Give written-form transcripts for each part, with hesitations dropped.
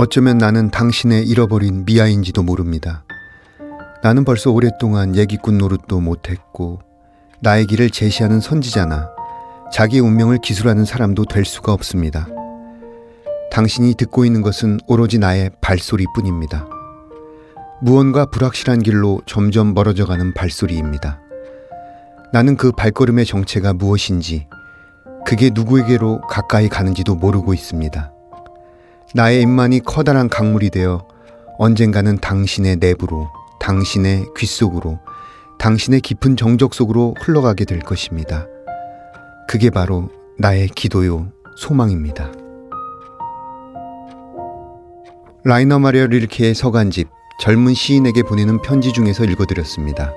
어쩌면 나는 당신의 잃어버린 미아인지도 모릅니다. 나는 벌써 오랫동안 얘기꾼 노릇도 못했고 나의 길을 제시하는 선지자나 자기의 운명을 기술하는 사람도 될 수가 없습니다. 당신이 듣고 있는 것은 오로지 나의 발소리뿐입니다. 무언가 불확실한 길로 점점 멀어져가는 발소리입니다. 나는 그 발걸음의 정체가 무엇인지, 그게 누구에게로 가까이 가는지도 모르고 있습니다. 나의 입만이 커다란 강물이 되어 언젠가는 당신의 내부로, 당신의 귓속으로, 당신의 깊은 정적 속으로 흘러가게 될 것입니다. 그게 바로 나의 기도요, 소망입니다. 라이너 마리아 릴케의 서간집, 젊은 시인에게 보내는 편지 중에서 읽어드렸습니다.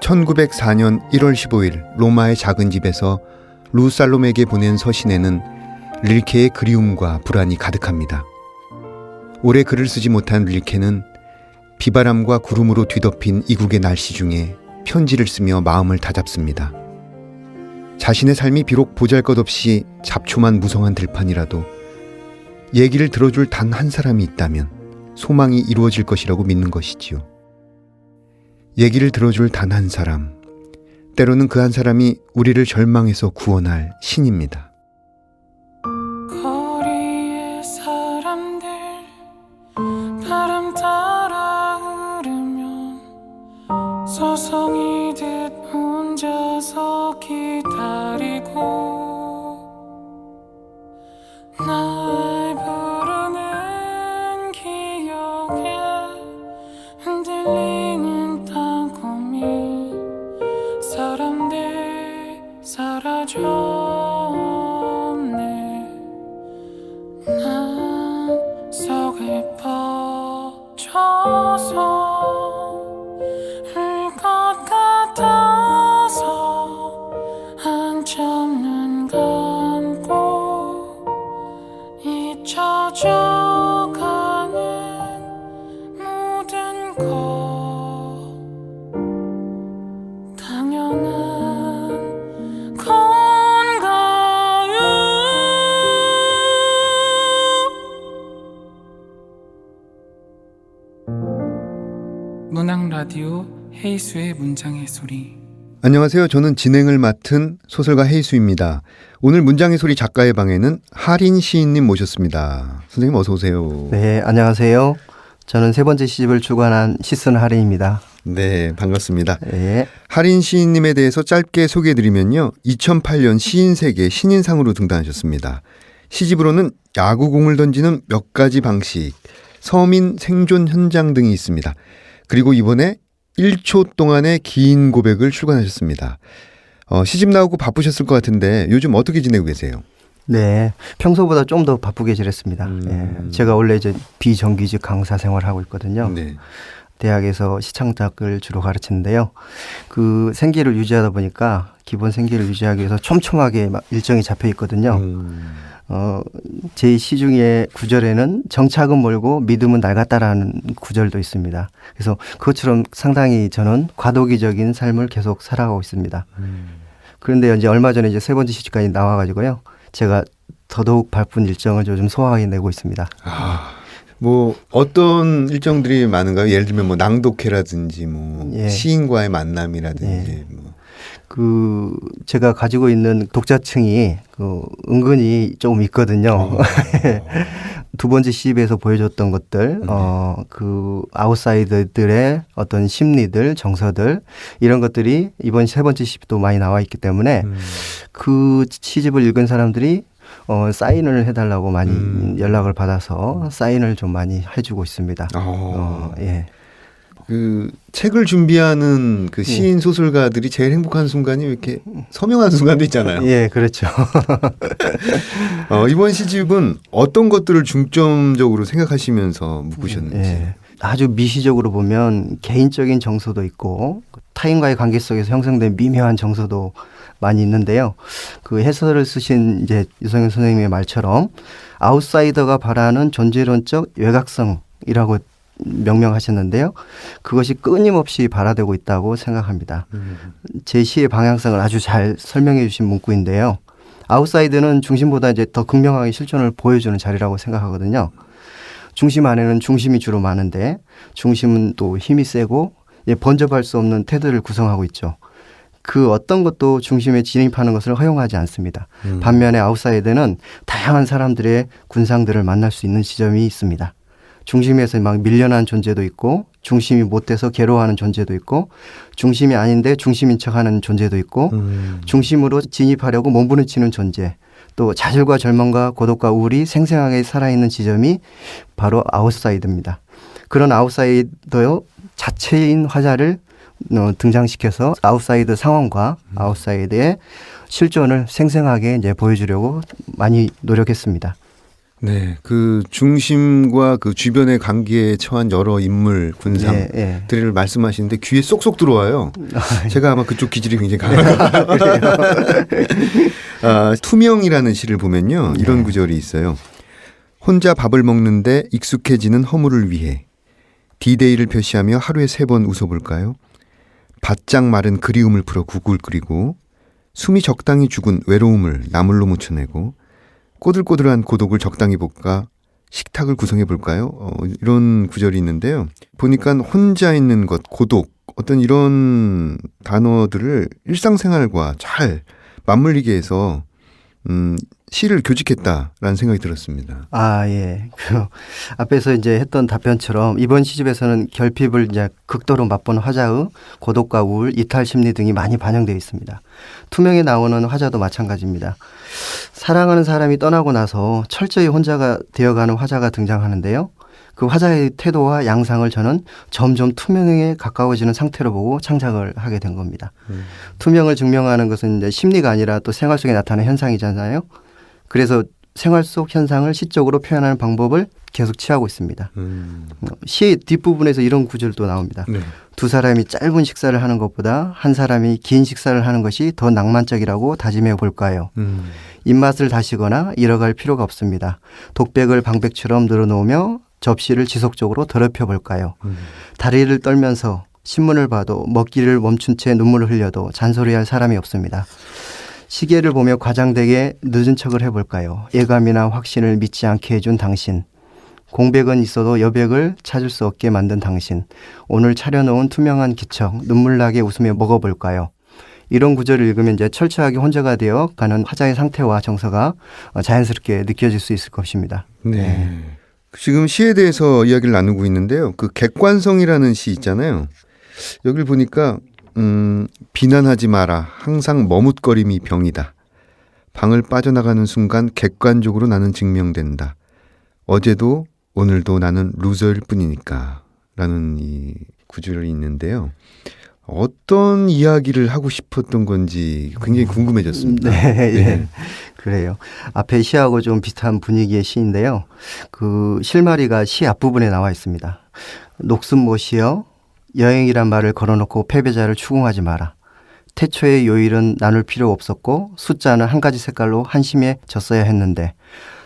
1904년 1월 15일 로마의 작은 집에서 루 살롬에게 보낸 서신에는 릴케의 그리움과 불안이 가득합니다. 오래 글을 쓰지 못한 릴케는 비바람과 구름으로 뒤덮인 이국의 날씨 중에 편지를 쓰며 마음을 다잡습니다. 자신의 삶이 비록 보잘것없이 잡초만 무성한 들판이라도 얘기를 들어줄 단 한 사람이 있다면 소망이 이루어질 것이라고 믿는 것이지요. 얘기를 들어줄 단 한 사람, 때로는 그 한 사람이 우리를 절망에서 구원할 신입니다. 거리의 사람들 바람 따라 흐르면 서성이듯 혼자서 기다리고 날 부르는 기억에 흔들리는 땅콩이 사람들 사라졌네. 난 속에 퍼져서 울 것 같아서 한참 눈 감고 잊혀져가는 모든 것 당연한 건가요? 문학 라디오 헤이수의 문장의 소리. 안녕하세요. 저는 진행을 맡은 소설가 헤이수입니다. 오늘 문장의 소리 작가의 방에는 하린 시인님 모셨습니다. 선생님 어서 오세요. 네, 안녕하세요. 저는 세 번째 시집을 주관한 시슨 하린입니다. 네, 반갑습니다. 네. 하린 시인님에 대해서 짧게 소개해드리면요. 2008년 시인세계 신인상으로 등단하셨습니다. 시집으로는 야구공을 던지는 몇 가지 방식, 서민 생존 현장 등이 있습니다. 그리고 이번에 1초 동안의 긴 고백을 출간하셨습니다. 시집 나오고 바쁘셨을 것 같은데 요즘 어떻게 지내고 계세요? 네, 평소보다 좀 더 바쁘게 지냈습니다. 네, 제가 원래 이제 비정규직 강사 생활을 하고 있거든요. 네. 대학에서 시창작을 주로 가르치는데요. 그 생계를 유지하다 보니까 기본 생계를 유지하기 위해서 촘촘하게 막 일정이 잡혀 있거든요. 제 시 중에 구절에는 정착은 멀고 믿음은 낡았다라는 구절도 있습니다. 그래서 그것처럼 상당히 저는 과도기적인 삶을 계속 살아가고 있습니다. 그런데 이제 얼마 전에 이제 세 번째 시집까지 나와가지고요. 제가 더더욱 바쁜 일정을 요즘 소화해 내고 있습니다. 뭐 어떤 일정들이 많은가요? 예를 들면 뭐 낭독회라든지 뭐 예. 시인과의 만남이라든지 예. 뭐. 제가 가지고 있는 독자층이 은근히 조금 있거든요. 두 번째 시집에서 보여줬던 것들, 아웃사이더들의 어떤 심리들, 정서들, 이런 것들이 이번 세 번째 시집도 많이 나와 있기 때문에 그 시집을 읽은 사람들이 사인을 해달라고 많이 연락을 받아서 사인을 좀 많이 해주고 있습니다. 예. 그 책을 준비하는 그 시인 소설가들이 제일 행복한 순간이 이렇게 서명한 순간도 있잖아요. 예, 그렇죠. 이번 시집은 어떤 것들을 중점적으로 생각하시면서 묶으셨는지. 예. 아주 미시적으로 보면 개인적인 정서도 있고 타인과의 관계 속에서 형성된 미묘한 정서도 많이 있는데요. 그 해설을 쓰신 이제 유성현 선생님의 말처럼 아웃사이더가 바라는 존재론적 외곽성이라고 명명하셨는데요. 그것이 끊임없이 발화되고 있다고 생각합니다. 제 시의 방향성을 아주 잘 설명해 주신 문구인데요. 아웃사이드는 중심보다 이제 더 극명하게 실존을 보여주는 자리라고 생각하거든요. 중심 안에는 중심이 주로 많은데 중심은 또 힘이 세고 번접할 수 없는 테두리를 구성하고 있죠. 그 어떤 것도 중심에 진입하는 것을 허용하지 않습니다. 반면에 아웃사이드는 다양한 사람들의 군상들을 만날 수 있는 지점이 있습니다. 중심에서 막 밀려난 존재도 있고 중심이 못 돼서 괴로워하는 존재도 있고 중심이 아닌데 중심인 척하는 존재도 있고 중심으로 진입하려고 몸부림치는 존재, 또 좌절과 절망과 고독과 우울이 생생하게 살아있는 지점이 바로 아웃사이드입니다. 그런 아웃사이더 자체인 화자를 등장시켜서 아웃사이드 상황과 아웃사이드의 실존을 생생하게 이제 보여주려고 많이 노력했습니다. 네, 그 중심과 그 주변의 관계에 처한 여러 인물 군상들을 말씀하시는데 귀에 쏙쏙 들어와요. 제가 아마 그쪽 기질이 굉장히 강해요. 투명이라는 시를 보면요, 이런 구절이 있어요. 혼자 밥을 먹는데 익숙해지는 허물을 위해 디데이를 표시하며 하루에 3번 웃어볼까요? 바짝 마른 그리움을 풀어 국을 끓이고 숨이 적당히 죽은 외로움을 나물로 묻혀내고 꼬들꼬들한 고독을 적당히 볶아 식탁을 구성해 볼까요? 이런 구절이 있는데요. 보니까 혼자 있는 것, 고독, 어떤 이런 단어들을 일상생활과 잘 맞물리게 해서 시를 교직했다라는 생각이 들었습니다. 아, 예. 앞에서 이제 했던 답변처럼 이번 시집에서는 결핍을 이제 극도로 맛본 화자의 고독과 우울, 이탈 심리 등이 많이 반영되어 있습니다. 투명에 나오는 화자도 마찬가지입니다. 사랑하는 사람이 떠나고 나서 철저히 혼자가 되어가는 화자가 등장하는데요. 그 화자의 태도와 양상을 저는 점점 투명에 가까워지는 상태로 보고 창작을 하게 된 겁니다. 투명을 증명하는 것은 이제 심리가 아니라 또 생활 속에 나타나는 현상이잖아요. 그래서 생활 속 현상을 시적으로 표현하는 방법을 계속 취하고 있습니다. 시의 뒷부분에서 이런 구절도 나옵니다. 네. 두 사람이 짧은 식사를 하는 것보다 한 사람이 긴 식사를 하는 것이 더 낭만적이라고 다짐해 볼까요? 입맛을 다시거나 잃어갈 필요가 없습니다. 독백을 방백처럼 늘어놓으며 접시를 지속적으로 더럽혀 볼까요? 다리를 떨면서 신문을 봐도 먹기를 멈춘 채 눈물을 흘려도 잔소리할 사람이 없습니다. 시계를 보며 과장되게 늦은 척을 해볼까요? 예감이나 확신을 믿지 않게 해준 당신. 공백은 있어도 여백을 찾을 수 없게 만든 당신. 오늘 차려놓은 투명한 기척 눈물나게 웃으며 먹어볼까요? 이런 구절을 읽으면 이제 철저하게 혼자가 되어 가는 화자의 상태와 정서가 자연스럽게 느껴질 수 있을 것입니다. 네. 지금 시에 대해서 이야기를 나누고 있는데요. 그 객관성이라는 시 있잖아요. 여기를 보니까 비난하지 마라. 항상 머뭇거림이 병이다. 방을 빠져나가는 순간 객관적으로 나는 증명된다. 어제도 오늘도 나는 루저일 뿐이니까 라는 이 구절이 있는데요. 어떤 이야기를 하고 싶었던 건지 굉장히 궁금해졌습니다. 네, 네. 그래요. 앞에 시하고 좀 비슷한 분위기의 시인데요. 그 실마리가 시 앞부분에 나와 있습니다. 녹슨 못이여 여행이란 말을 걸어놓고 패배자를 추궁하지 마라. 태초의 요일은 나눌 필요 없었고 숫자는 한 가지 색깔로 한심해 졌어야 했는데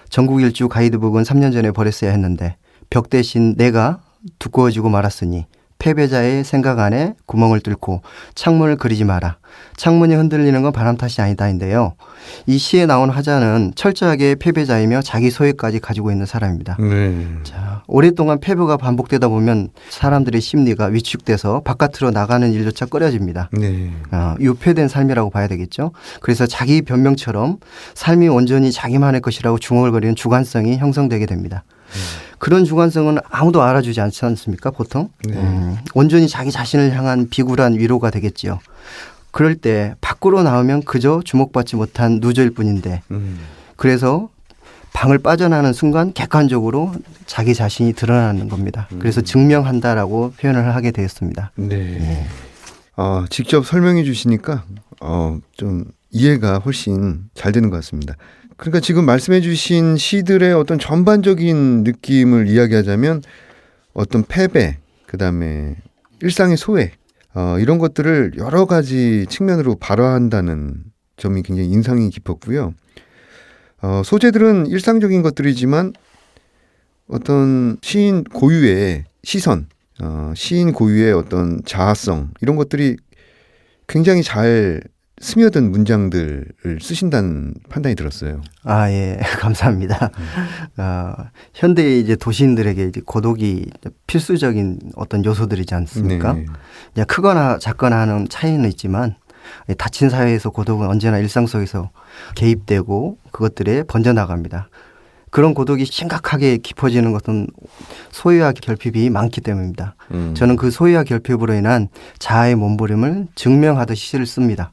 전국 일주 가이드북은 3년 전에 버렸어야 했는데 벽 대신 내가 두꺼워지고 말았으니 패배자의 생각 안에 구멍을 뚫고 창문을 그리지 마라. 창문이 흔들리는 건 바람 탓이 아니다인데요. 이 시에 나온 화자는 철저하게 패배자이며 자기 소유까지 가지고 있는 사람입니다. 자, 오랫동안 패배가 반복되다 보면 사람들의 심리가 위축돼서 바깥으로 나가는 일조차 꺼려집니다. 유폐된 삶이라고 봐야 되겠죠. 그래서 자기 변명처럼 삶이 온전히 자기만의 것이라고 중얼거리는 주관성이 형성되게 됩니다. 그런 주관성은 아무도 알아주지 않지 않습니까, 보통? 온전히 자기 자신을 향한 비굴한 위로가 되겠지요. 그럴 때 밖으로 나오면 그저 주목받지 못한 누저일 뿐인데 그래서 방을 빠져나가는 순간 객관적으로 자기 자신이 드러나는 겁니다. 그래서 증명한다라고 표현을 하게 되었습니다. 네. 직접 설명해 주시니까 좀 이해가 훨씬 잘 되는 것 같습니다. 그러니까 지금 말씀해 주신 시들의 어떤 전반적인 느낌을 이야기하자면 어떤 패배, 그다음에 일상의 소외, 이런 것들을 여러 가지 측면으로 발화한다는 점이 굉장히 인상이 깊었고요. 소재들은 일상적인 것들이지만 어떤 시인 고유의 시선, 시인 고유의 어떤 자아성, 이런 것들이 굉장히 잘 스며든 문장들을 쓰신다는 판단이 들었어요. 아, 예. 감사합니다. 현대의 이제 도시인들에게 이제 고독이 필수적인 어떤 요소들이지 않습니까? 네. 이제 크거나 작거나 하는 차이는 있지만 닫힌 사회에서 고독은 언제나 일상 속에서 개입되고 그것들에 번져나갑니다. 그런 고독이 심각하게 깊어지는 것은 소유와 결핍이 많기 때문입니다. 저는 그 소유와 결핍으로 인한 자아의 몸부림을 증명하듯이 시를 씁니다.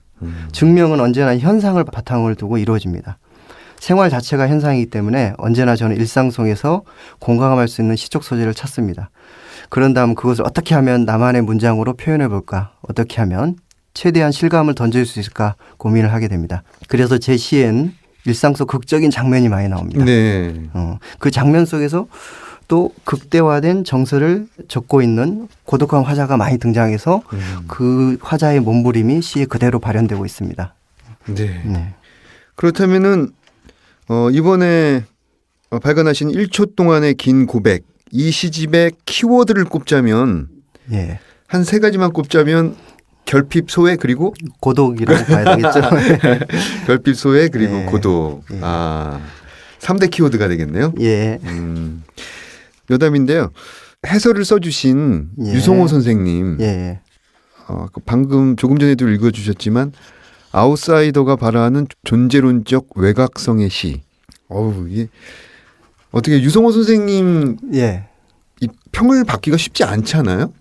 증명은 언제나 현상을 바탕을 두고 이루어집니다. 생활 자체가 현상이기 때문에 언제나 저는 일상 속에서 공감할 수 있는 시적 소재를 찾습니다. 그런 다음 그것을 어떻게 하면 나만의 문장으로 표현해 볼까? 어떻게 하면 최대한 실감을 던질 수 있을까 고민을 하게 됩니다. 그래서 제 시엔 일상 속 극적인 장면이 많이 나옵니다. 네. 그 장면 속에서 또 극대화된 정서를 적고 있는 고독한 화자가 많이 등장해서 그 화자의 몸부림이 시에 그대로 발현되고 있습니다. 네. 네. 그렇다면은 이번에 발간하신 1초 동안의 긴 고백 이 시집의 키워드를 꼽자면 예. 한 세 가지만 꼽자면 결핍, 소외 그리고 고독이라고 봐야 되겠죠. 결핍, 소외 그리고 예. 고독. 예. 3대 키워드가 되겠네요. 예. 여담인데요. 해설을 써주신 예. 유성호 선생님. 예. 방금 조금 전에도 읽어주셨지만 아웃사이더가 발화하는 존재론적 외곽성의 시. 이게 어떻게 유성호 선생님 예. 이 평을 받기가 쉽지 않잖아요.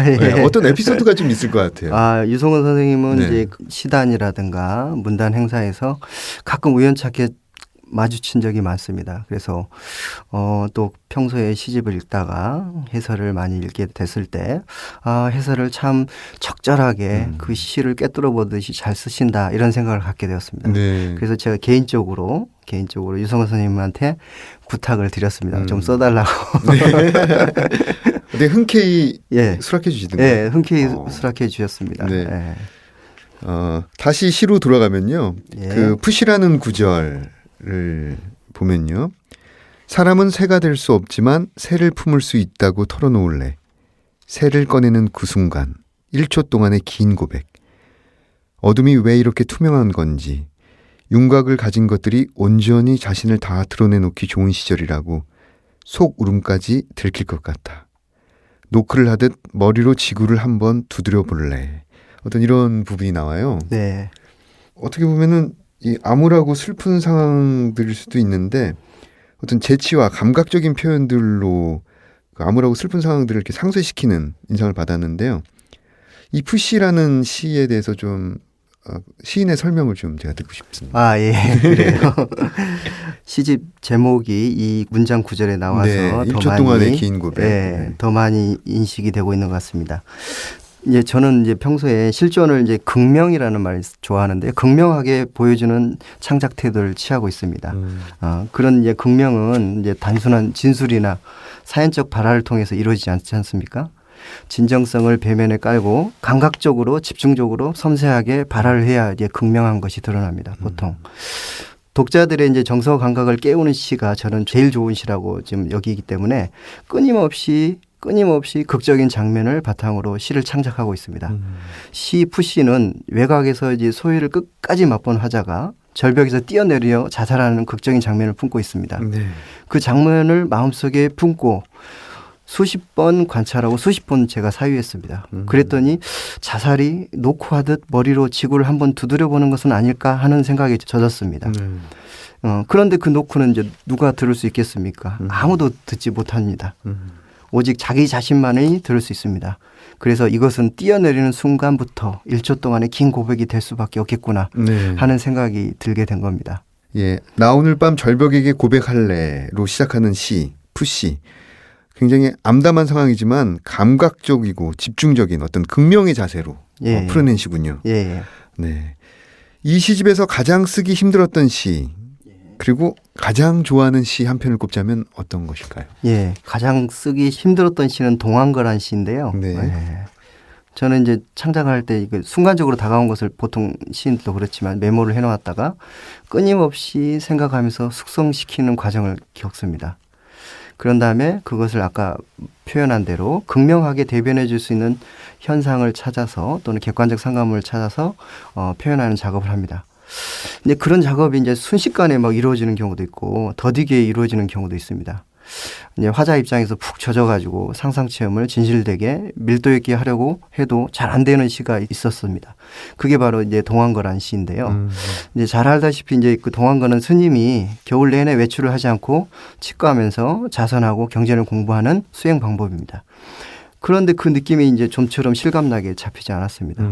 예. 네, 어떤 에피소드가 좀 있을 것 같아요. 유성원 선생님은 네. 이제 시단이라든가 문단 행사에서 가끔 우연찮게 마주친 적이 많습니다. 그래서 또 평소에 시집을 읽다가 해설을 많이 읽게 됐을 때 해설을 참 적절하게 그 시를 꿰뚫어 보듯이 잘 쓰신다 이런 생각을 갖게 되었습니다. 네. 그래서 제가 개인적으로 유성원 선생님한테 부탁을 드렸습니다. 좀 써달라고. 되게 흔쾌히 예. 수락해 주시던가요? 네, 흔쾌히 수락해 주셨습니다. 네. 예. 다시 시로 돌아가면요. 예. 그 푸시라는 구절을 보면요. 사람은 새가 될 수 없지만 새를 품을 수 있다고 털어놓을래. 새를 꺼내는 그 순간 1초 동안의 긴 고백. 어둠이 왜 이렇게 투명한 건지 윤곽을 가진 것들이 온전히 자신을 다 드러내놓기 좋은 시절이라고 속 울음까지 들킬 것 같아. 노크를 하듯 머리로 지구를 한번 두드려 볼래. 어떤 이런 부분이 나와요. 네. 어떻게 보면은 이 암울하고 슬픈 상황들일 수도 있는데 어떤 재치와 감각적인 표현들로 그 암울하고 슬픈 상황들을 이렇게 상쇄시키는 인상을 받았는데요. 이 푸시라는 시에 대해서 좀 시인의 설명을 좀 제가 듣고 싶습니다. 예, 그래요. 시집 제목이 이 문장 구절에 나와서 네, 더 1초 많이, 동안의 긴 고백. 네, 더 많이 인식이 되고 있는 것 같습니다. 이제 저는 이제 평소에 실존을 이제 극명이라는 말 좋아하는데 극명하게 보여주는 창작 태도를 취하고 있습니다. 그런 이제 극명은 이제 단순한 진술이나 사연적 발화를 통해서 이루어지지 않지 않습니까? 진정성을 배면에 깔고 감각적으로 집중적으로 섬세하게 발화를 해야 이제 극명한 것이 드러납니다. 보통 독자들의 이제 정서 감각을 깨우는 시가 저는 제일 좋은 시라고 지금 여기기 때문에 끊임없이 극적인 장면을 바탕으로 시를 창작하고 있습니다. 시 푸시는 외곽에서 이제 소유를 끝까지 맛본 화자가 절벽에서 뛰어내려 자살하는 극적인 장면을 품고 있습니다. 네. 그 장면을 마음속에 품고 수십 번 관찰하고 수십 번 제가 사유했습니다. 그랬더니 자살이 노크하듯 머리로 지구를 한번 두드려보는 것은 아닐까 하는 생각이 젖었습니다. 그런데 그 노크는 이제 누가 들을 수 있겠습니까? 아무도 듣지 못합니다. 오직 자기 자신만이 들을 수 있습니다. 그래서 이것은 뛰어내리는 순간부터 1초 동안의 긴 고백이 될 수밖에 없겠구나 네. 하는 생각이 들게 된 겁니다. 예, 나 오늘 밤 절벽에게 고백할래로 시작하는 시, 푸시. 굉장히 암담한 상황이지만 감각적이고 집중적인 어떤 극명의 자세로 예. 풀어낸 시군요. 예. 네. 이 시집에서 가장 쓰기 힘들었던 시, 그리고 가장 좋아하는 시 한 편을 꼽자면 어떤 것일까요? 예. 가장 쓰기 힘들었던 시는 동안거란 시인데요. 네. 예. 저는 이제 창작할 때 순간적으로 다가온 것을 보통 시인도 그렇지만 메모를 해놓았다가 끊임없이 생각하면서 숙성시키는 과정을 겪습니다. 그런 다음에 그것을 아까 표현한 대로 극명하게 대변해 줄 수 있는 현상을 찾아서 또는 객관적 상관문을 찾아서 표현하는 작업을 합니다. 근데 그런 작업이 이제 순식간에 막 이루어지는 경우도 있고 더디게 이루어지는 경우도 있습니다. 이제 화자 입장에서 푹 젖어가지고 상상 체험을 진실되게 밀도 있게 하려고 해도 잘 안 되는 시가 있었습니다. 그게 바로 이제 동안거란 시인데요. 이제 잘 알다시피 이제 그 동안거는 스님이 겨울 내내 외출을 하지 않고 치과하면서 자선하고 경전을 공부하는 수행 방법입니다. 그런데 그 느낌이 이제 좀처럼 실감나게 잡히지 않았습니다.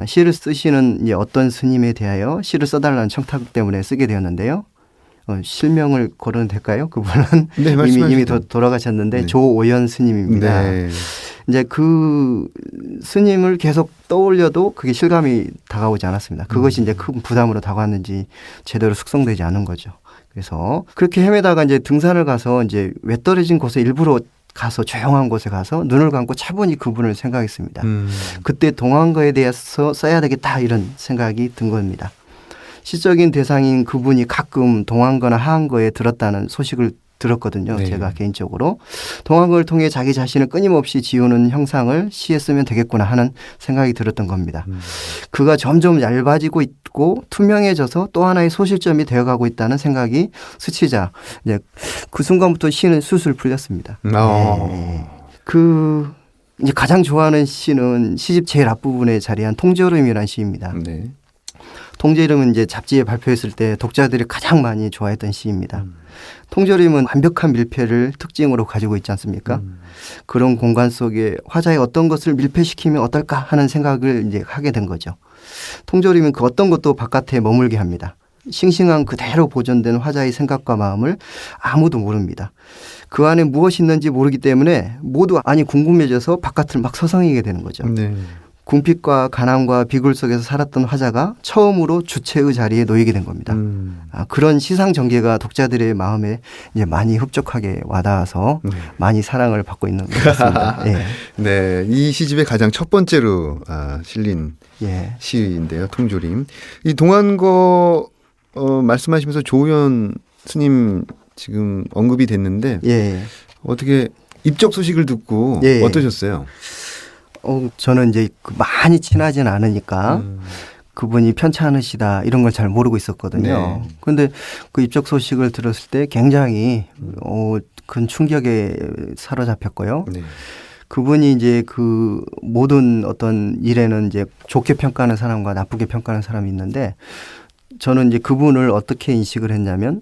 시를 쓰시는 이제 어떤 스님에 대하여 시를 써달라는 청탁 때문에 쓰게 되었는데요. 실명을 거론도 될까요? 그분은 네, 이미 돌아가셨는데 네. 조오연 스님입니다. 네. 이제 그 스님을 계속 떠올려도 그게 실감이 다가오지 않았습니다. 그것이 이제 큰 부담으로 다가왔는지 제대로 숙성되지 않은 거죠. 그래서 그렇게 헤매다가 이제 등산을 가서 이제 외떨어진 곳에 일부러 가서 조용한 곳에 가서 눈을 감고 차분히 그분을 생각했습니다. 그때 동안거에 대해서 써야 되겠다 이런 생각이 든 겁니다. 시적인 대상인 그분이 가끔 동안거나 하안거에 들었다는 소식을 들었거든요. 네. 제가 개인적으로. 동안거를 통해 자기 자신을 끊임없이 지우는 형상을 시에 쓰면 되겠구나 하는 생각이 들었던 겁니다. 그가 점점 얇아지고 있고 투명해져서 또 하나의 소실점이 되어가고 있다는 생각이 스치자 이제 그 순간부터 시는 술술 풀렸습니다. 네. 그 이제 가장 좋아하는 시는 시집 제일 앞부분에 자리한 통조림이라는 시입니다. 네. 통조림은 이제 잡지에 발표했을 때 독자들이 가장 많이 좋아했던 시입니다. 통조림은 완벽한 밀폐를 특징으로 가지고 있지 않습니까? 그런 공간 속에 화자의 어떤 것을 밀폐시키면 어떨까 하는 생각을 이제 하게 된 거죠. 통조림은 그 어떤 것도 바깥에 머물게 합니다. 싱싱한 그대로 보존된 화자의 생각과 마음을 아무도 모릅니다. 그 안에 무엇이 있는지 모르기 때문에 모두 안이 궁금해져서 바깥을 막 서성이게 되는 거죠. 네. 궁핍과 가난과 비굴 속에서 살았던 화자가 처음으로 주체의 자리에 놓이게 된 겁니다. 그런 시상 전개가 독자들의 마음에 이제 많이 흡족하게 와닿아서 많이 사랑을 받고 있는 것 같습니다. 예. 네, 이 시집의 가장 첫 번째로 실린 예. 시인데요, 통조림. 이 동안거 말씀하시면서 조우연 스님 지금 언급이 됐는데 예. 어떻게 입적 소식을 듣고 예. 어떠셨어요? 저는 이제 많이 친하진 않으니까 그분이 편찮으시다 이런 걸 잘 모르고 있었거든요. 네. 그런데 그 입적 소식을 들었을 때 굉장히 큰 충격에 사로잡혔고요. 네. 그분이 이제 그 모든 어떤 일에는 이제 좋게 평가하는 사람과 나쁘게 평가하는 사람이 있는데 저는 이제 그분을 어떻게 인식을 했냐면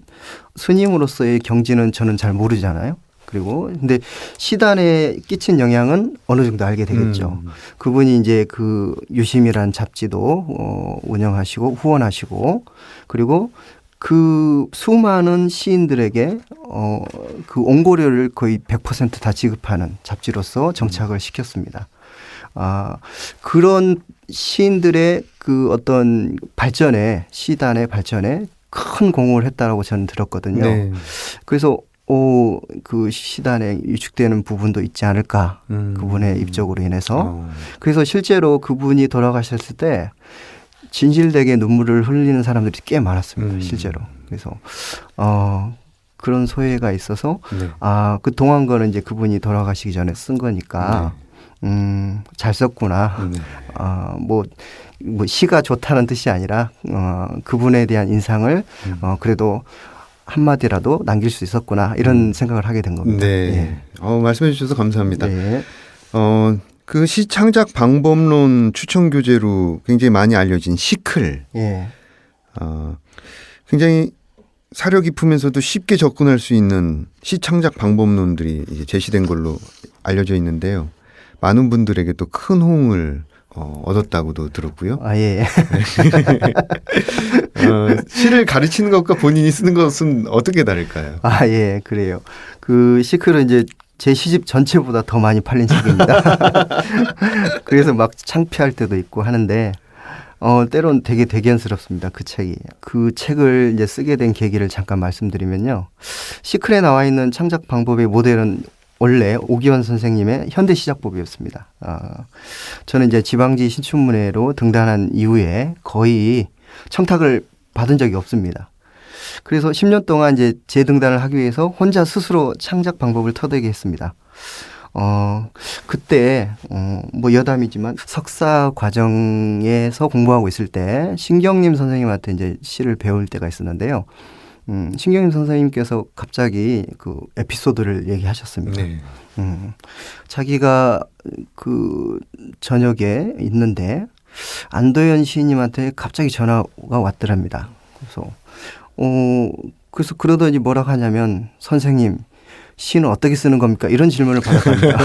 스님으로서의 경지는 저는 잘 모르잖아요. 그리고 근데 시단에 끼친 영향은 어느 정도 알게 되겠죠. 그분이 이제 그 유심이란 잡지도 운영하시고 후원하시고 그리고 그 수많은 시인들에게 그 옹고료를 거의 100% 다 지급하는 잡지로서 정착을 시켰습니다. 그런 시인들의 그 어떤 발전에 시단의 발전에 큰 공헌을 했다라고 저는 들었거든요. 네. 그래서 그 시단에 유축되는 부분도 있지 않을까 그분의 입적으로 인해서 그래서 실제로 그분이 돌아가셨을 때 진실되게 눈물을 흘리는 사람들이 꽤 많았습니다. 실제로. 그래서 그런 소회가 있어서 네. 그 동안거는 이제 그분이 돌아가시기 전에 쓴 거니까 잘 썼구나. 네. 뭐 시가 좋다는 뜻이 아니라 그분에 대한 인상을 그래도 한마디라도 남길 수 있었구나 이런 생각을 하게 된 겁니다. 네. 예. 말씀해 주셔서 감사합니다. 네. 그 시 창작 방법론 추천 교재로 굉장히 많이 알려진 시클. 예. 굉장히 사려 깊으면서도 쉽게 접근할 수 있는 시 창작 방법론들이 이제 제시된 걸로 알려져 있는데요. 많은 분들에게 또 큰 호응을 얻었다고도 들었고요. 예. 시를 가르치는 것과 본인이 쓰는 것은 어떻게 다를까요? 예, 그래요. 그 시클은 이제 제 시집 전체보다 더 많이 팔린 책입니다. 그래서 막 창피할 때도 있고 하는데 때론 되게 대견스럽습니다. 그 책이. 그 책을 이제 쓰게 된 계기를 잠깐 말씀드리면요. 시클에 나와 있는 창작 방법의 모델은 원래 오기원 선생님의 현대 시작법이었습니다. 저는 이제 지방지 신춘문예로 등단한 이후에 거의 청탁을 받은 적이 없습니다. 그래서 10년 동안 이제 재등단을 하기 위해서 혼자 스스로 창작 방법을 터득게 했습니다. 그때 뭐 여담이지만 석사 과정에서 공부하고 있을 때 신경림 선생님한테 이제 시를 배울 때가 있었는데요. 신경림 선생님께서 갑자기 그 에피소드를 얘기하셨습니다. 네. 자기가 그 저녁에 있는데 안도현 시인님한테 갑자기 전화가 왔더랍니다. 그래서 그러더니 뭐라고 하냐면 선생님 시는 어떻게 쓰는 겁니까? 이런 질문을 받았답니다.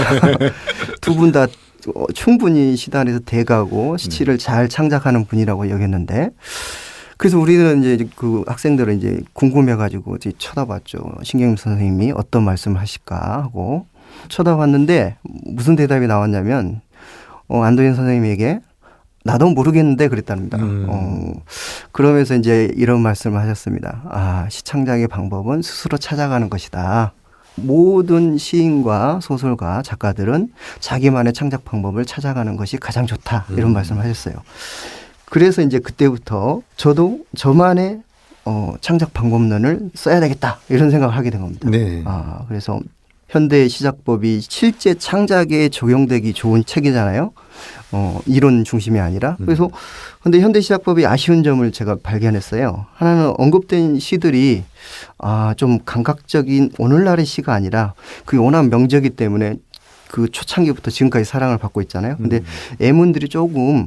두 분 다 충분히 시단에서 대가고 시를 잘 창작하는 분이라고 여겼는데 그래서 우리는 이제 그 학생들은 이제 궁금해가지고 이제 쳐다봤죠. 신경림 선생님이 어떤 말씀을 하실까 하고 쳐다봤는데 무슨 대답이 나왔냐면 안도현 선생님에게 나도 모르겠는데 그랬답니다. 그러면서 이제 이런 말씀을 하셨습니다. 시창작의 방법은 스스로 찾아가는 것이다. 모든 시인과 소설가, 작가들은 자기만의 창작 방법을 찾아가는 것이 가장 좋다. 이런 말씀을 하셨어요. 그래서 이제 그때부터 저도 저만의 창작 방법론을 써야 되겠다. 이런 생각을 하게 된 겁니다. 네. 그래서 현대 시작법이 실제 창작에 적용되기 좋은 책이잖아요. 이론 중심이 아니라. 그래서 근데 현대 시작법이 아쉬운 점을 제가 발견했어요. 하나는 언급된 시들이 좀 감각적인 오늘날의 시가 아니라 그게 워낙 명작이기 때문에 그 초창기부터 지금까지 사랑을 받고 있잖아요. 근데 애문들이 조금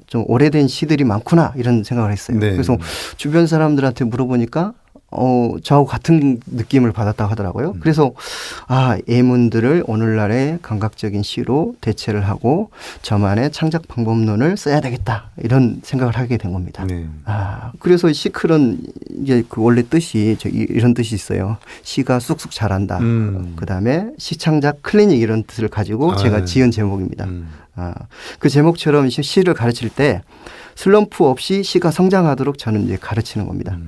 좀 오래된 시들이 많구나 이런 생각을 했어요. 네. 그래서 주변 사람들한테 물어보니까 저하고 같은 느낌을 받았다고 하더라고요. 그래서 예문들을 오늘날의 감각적인 시로 대체를 하고 저만의 창작 방법론을 써야 되겠다 이런 생각을 하게 된 겁니다. 네. 그래서 시클은 이제 그 원래 뜻이 이런 뜻이 있어요. 시가 쑥쑥 자란다. 그다음에 시창작 클리닉 이런 뜻을 가지고 제가 지은 제목입니다. 그 제목처럼 시를 가르칠 때 슬럼프 없이 시가 성장하도록 저는 이제 가르치는 겁니다.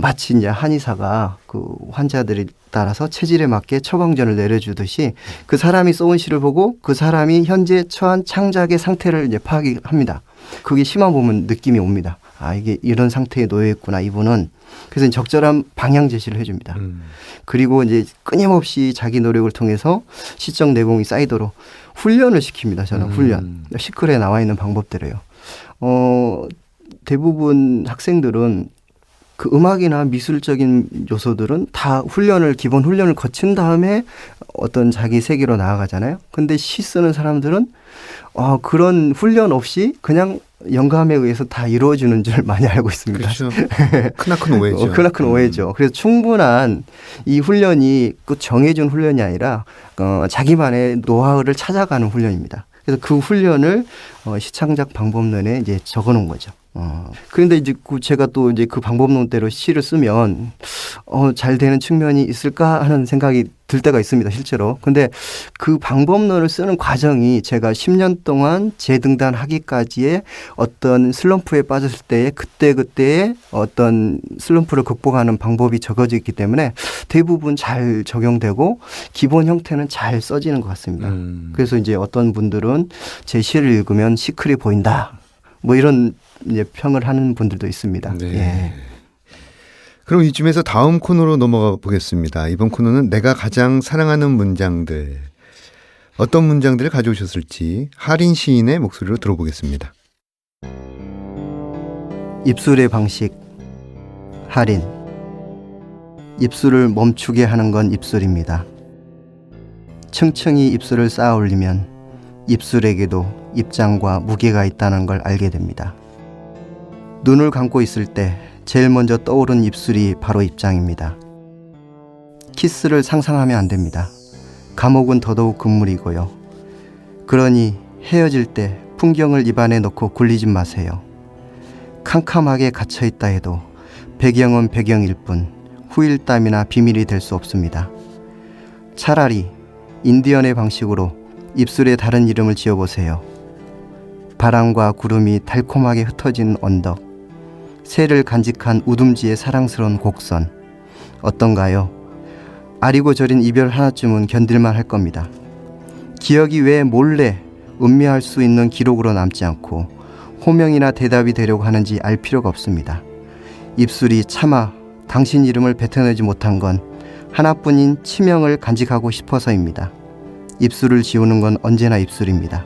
마치 이제 한의사가 그 환자들에 따라서 체질에 맞게 처방전을 내려주듯이 그 사람이 써온 시를 보고 그 사람이 현재 처한 창작의 상태를 이제 파악합니다. 그게 시만 보면 느낌이 옵니다. 이게 이런 상태에 놓여 있구나 이분은. 그래서 적절한 방향 제시를 해줍니다. 그리고 이제 끊임없이 자기 노력을 통해서 시적 내공이 쌓이도록 훈련을 시킵니다. 저는 훈련. 시클에 나와 있는 방법대로요. 대부분 학생들은 그 음악이나 미술적인 요소들은 다 기본 훈련을 거친 다음에 어떤 자기 세계로 나아가잖아요. 근데 시 쓰는 사람들은 그런 훈련 없이 그냥 영감에 의해서 다 이루어지는 줄 많이 알고 있습니다. 그렇죠. 크나큰 오해죠. 크나큰 오해죠. 그래서 충분한 이 훈련이 그 정해준 훈련이 아니라 자기만의 노하우를 찾아가는 훈련입니다. 그래서 그 훈련을 시창작 방법론에 이제 적어놓은 거죠. 그런데 이제 제가 또 이제 그 방법론대로 시를 쓰면 잘 되는 측면이 있을까 하는 생각이 들 때가 있습니다, 실제로. 근데 그 방법론을 쓰는 과정이 제가 10년 동안 재등단하기까지의 어떤 슬럼프에 빠졌을 때에 그때의 어떤 슬럼프를 극복하는 방법이 적어져 있기 때문에 대부분 잘 적용되고 기본 형태는 잘 써지는 것 같습니다. 그래서 이제 어떤 분들은 제 시를 읽으면 시클이 보인다. 뭐 이런 이제 평을 하는 분들도 있습니다. 네. 예. 그럼 이쯤에서 다음 코너로 넘어가 보겠습니다. 이번 코너는 내가 가장 사랑하는 문장들. 어떤 문장들을 가져오셨을지 하린 시인의 목소리로 들어보겠습니다. 입술의 방식. 하린. 입술을 멈추게 하는 건 입술입니다. 층층이 입술을 쌓아 올리면 입술에게도 입장과 무게가 있다는 걸 알게 됩니다. 눈을 감고 있을 때 제일 먼저 떠오른 입술이 바로 입장입니다. 키스를 상상하면 안 됩니다. 감옥은 더더욱 금물이고요. 그러니 헤어질 때 풍경을 입안에 넣고 굴리지 마세요. 캄캄하게 갇혀있다 해도 배경은 배경일 뿐 후일담이나 비밀이 될 수 없습니다. 차라리 인디언의 방식으로 입술에 다른 이름을 지어보세요. 바람과 구름이 달콤하게 흩어지는 언덕, 새를 간직한 우둠지의 사랑스러운 곡선. 어떤가요? 아리고 저린 이별 하나쯤은 견딜만 할 겁니다. 기억이 왜 몰래 음미할 수 있는 기록으로 남지 않고 호명이나 대답이 되려고 하는지 알 필요가 없습니다. 입술이 차마 당신 이름을 뱉어내지 못한 건 하나뿐인 치명을 간직하고 싶어서입니다. 입술을 지우는 건 언제나 입술입니다.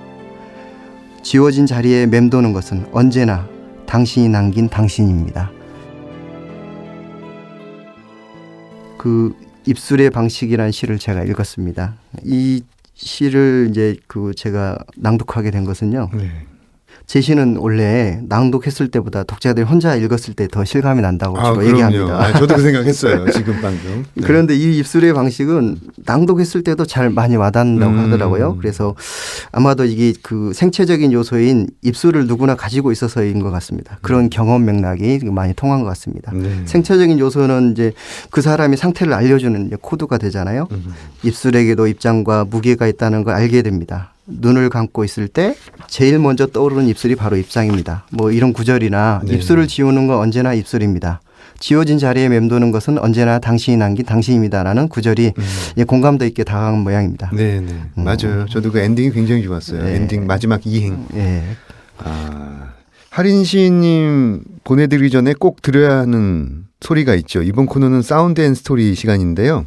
지워진 자리에 맴도는 것은 언제나 당신이 남긴 당신입니다. 그 입술의 방식이라는 시를 제가 읽었습니다. 이 시를 이제 제가 낭독하게 된 것은요. 네. 제 시는 원래 낭독했을 때보다 독자들이 혼자 읽었을 때 더 실감이 난다고 주로 그럼요. 얘기합니다. 저도 그 생각했어요. 지금 방금. 네. 그런데 이 입술의 방식은 낭독했을 때도 잘 많이 와닿는다고 하더라고요. 그래서 아마도 이게 그 생체적인 요소인 입술을 누구나 가지고 있어서인 것 같습니다. 그런 경험 맥락이 많이 통한 것 같습니다. 네. 생체적인 요소는 이제 그 사람이 상태를 알려주는 이제 코드가 되잖아요. 입술에게도 입장과 무게가 있다는 걸 알게 됩니다. 눈을 감고 있을 때 제일 먼저 떠오르는 입술이 바로 입장입니다. 뭐 이런 구절이나 네. 입술을 지우는 건 언제나 입술입니다. 지워진 자리에 맴도는 것은 언제나 당신이 남긴 당신입니다라는 구절이 공감도 있게 다가간 모양입니다. 네, 맞아요. 저도 그 엔딩이 굉장히 좋았어요. 네. 엔딩 마지막 이행. 예. 하린 시인님 보내드리기 전에 꼭 들어야 하는 소리가 있죠. 이번 코너는 사운드 앤 스토리 시간인데요.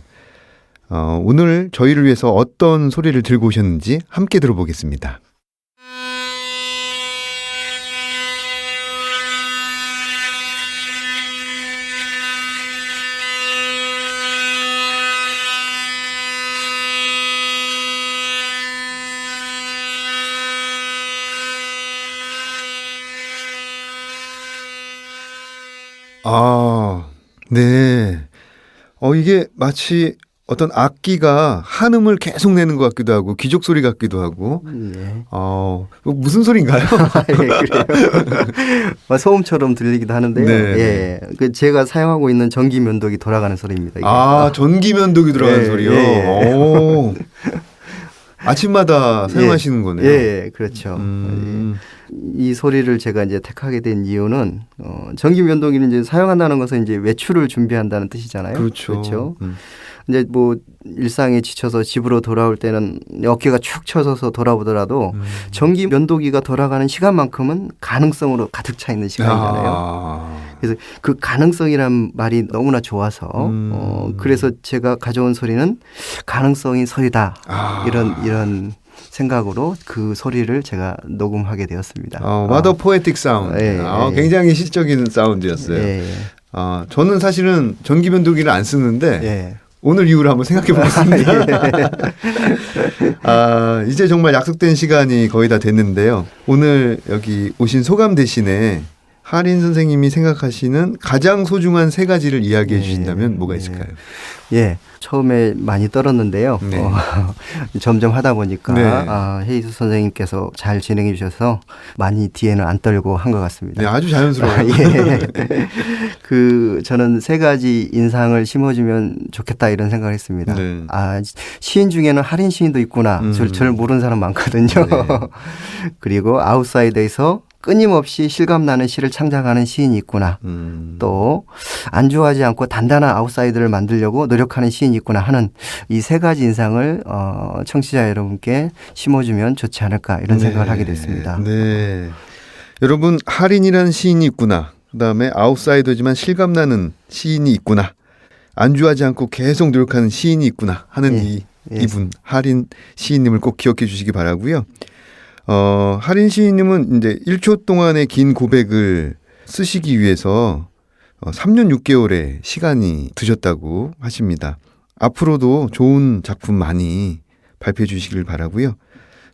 오늘 저희를 위해서 어떤 소리를 들고 오셨는지 함께 들어보겠습니다. 네. 이게 마치 어떤 악기가 한음을 계속 내는 것 같기도 하고 귀족 소리 같기도 하고 예. 무슨 소리인가요? 예, 그래요. 소음처럼 들리기도 하는데요. 네. 예. 제가 사용하고 있는 전기 면도기 돌아가는 소리입니다. 이게. 전기 면도기 들어가는 예, 소리요? 예. 오. 아침마다 사용하시는 거네요. 예, 그렇죠. 이 소리를 제가 이제 택하게 된 이유는 전기 면도기는 이제 사용한다는 것은 이제 외출을 준비한다는 뜻이잖아요. 그렇죠. 이제 뭐 일상에 지쳐서 집으로 돌아올 때는 어깨가 축 처져서 돌아오더라도 전기 면도기가 돌아가는 시간만큼은 가능성으로 가득 차 있는 시간이잖아요. 그래서 그 가능성이란 말이 너무나 좋아서 그래서 제가 가져온 소리는 가능성인 소리다. 이런 생각으로 그 소리를 제가 녹음하게 되었습니다. What a poetic sound. 굉장히 시적인 사운드였어요. 저는 사실은 전기 면도기를 안 쓰는데 오늘 이후로 한번 생각해 보겠습니다. 이제 정말 약속된 시간이 거의 다 됐는데요. 오늘 여기 오신 소감 대신에 하린 선생님이 생각하시는 가장 소중한 세 가지를 이야기해 주신다면 뭐가 있을까요? 예, 처음에 많이 떨었는데요. 네. 점점 하다 보니까 네. 헤이스 선생님께서 잘 진행해 주셔서 많이 뒤에는 안 떨고 한 것 같습니다. 네, 아주 자연스러워요. 예. 저는 세 가지 인상을 심어주면 좋겠다 이런 생각을 했습니다. 네. 시인 중에는 하린 시인도 있구나. 저를 모르는 사람 많거든요. 네. 그리고 아웃사이더에서 끊임없이 실감나는 시를 창작하는 시인이 있구나. 또 안주하지 않고 단단한 아웃사이더를 만들려고 노력하는 시인이 있구나 하는 이 세 가지 인상을 청취자 여러분께 심어주면 좋지 않을까 이런 생각을 하게 됐습니다. 네. 여러분 하린이라는 시인이 있구나. 그다음에 아웃사이더지만 실감나는 시인이 있구나. 안주하지 않고 계속 노력하는 시인이 있구나 하는 이분 하린 시인님을 꼭 기억해 주시기 바라고요. 하린 시인님은 이제 1초 동안의 긴 고백을 쓰시기 위해서 3년 6개월의 시간이 드셨다고 하십니다. 앞으로도 좋은 작품 많이 발표해 주시길 바라고요.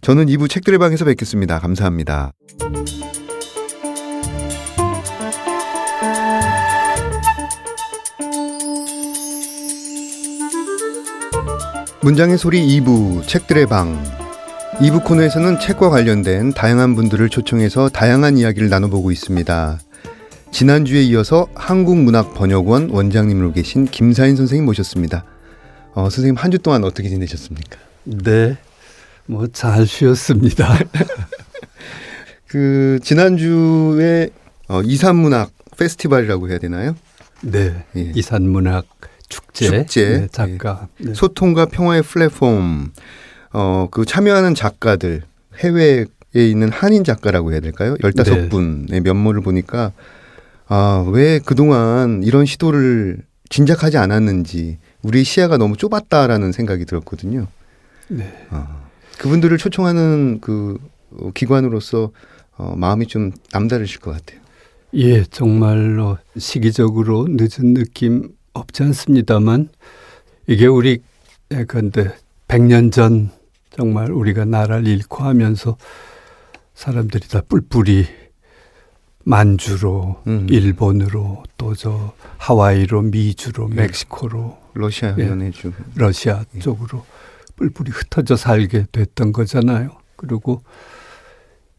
저는 2부 책들의 방에서 뵙겠습니다. 감사합니다. 문장의 소리 2부 책들의 방 2부 코너에서는 책과 관련된 다양한 분들을 초청해서 다양한 이야기를 나눠보고 있습니다. 지난주에 이어서 한국문학번역원 원장님으로 계신 김사인 선생님 모셨습니다. 선생님 한 주 동안 어떻게 지내셨습니까? 네, 뭐 잘 쉬었습니다. 지난주에 이산문학 페스티벌이라고 해야 되나요? 네, 예. 이산문학 축제. 네, 작가. 예. 네. 소통과 평화의 플랫폼. 참여하는 작가들, 해외에 있는 한인 작가라고 해야 될까요? 15분의 면모를 보니까, 왜 그동안 이런 시도를 진작하지 않았는지 우리의 시야가 너무 좁았다라는 생각이 들었거든요. 네. 그분들을 초청하는 그 기관으로서 마음이 좀 남다르실 것 같아요. 예, 정말로 시기적으로 늦은 느낌 없지 않습니다만 이게 우리 예컨대 100년 전 정말 우리가 나라를 잃고 하면서 사람들이 다 뿔뿔이 만주로 일본으로 또 저 하와이로 미주로 멕시코로 러시아 예, 연해주 러시아 쪽으로 뿔뿔이 흩어져 살게 됐던 거잖아요. 그리고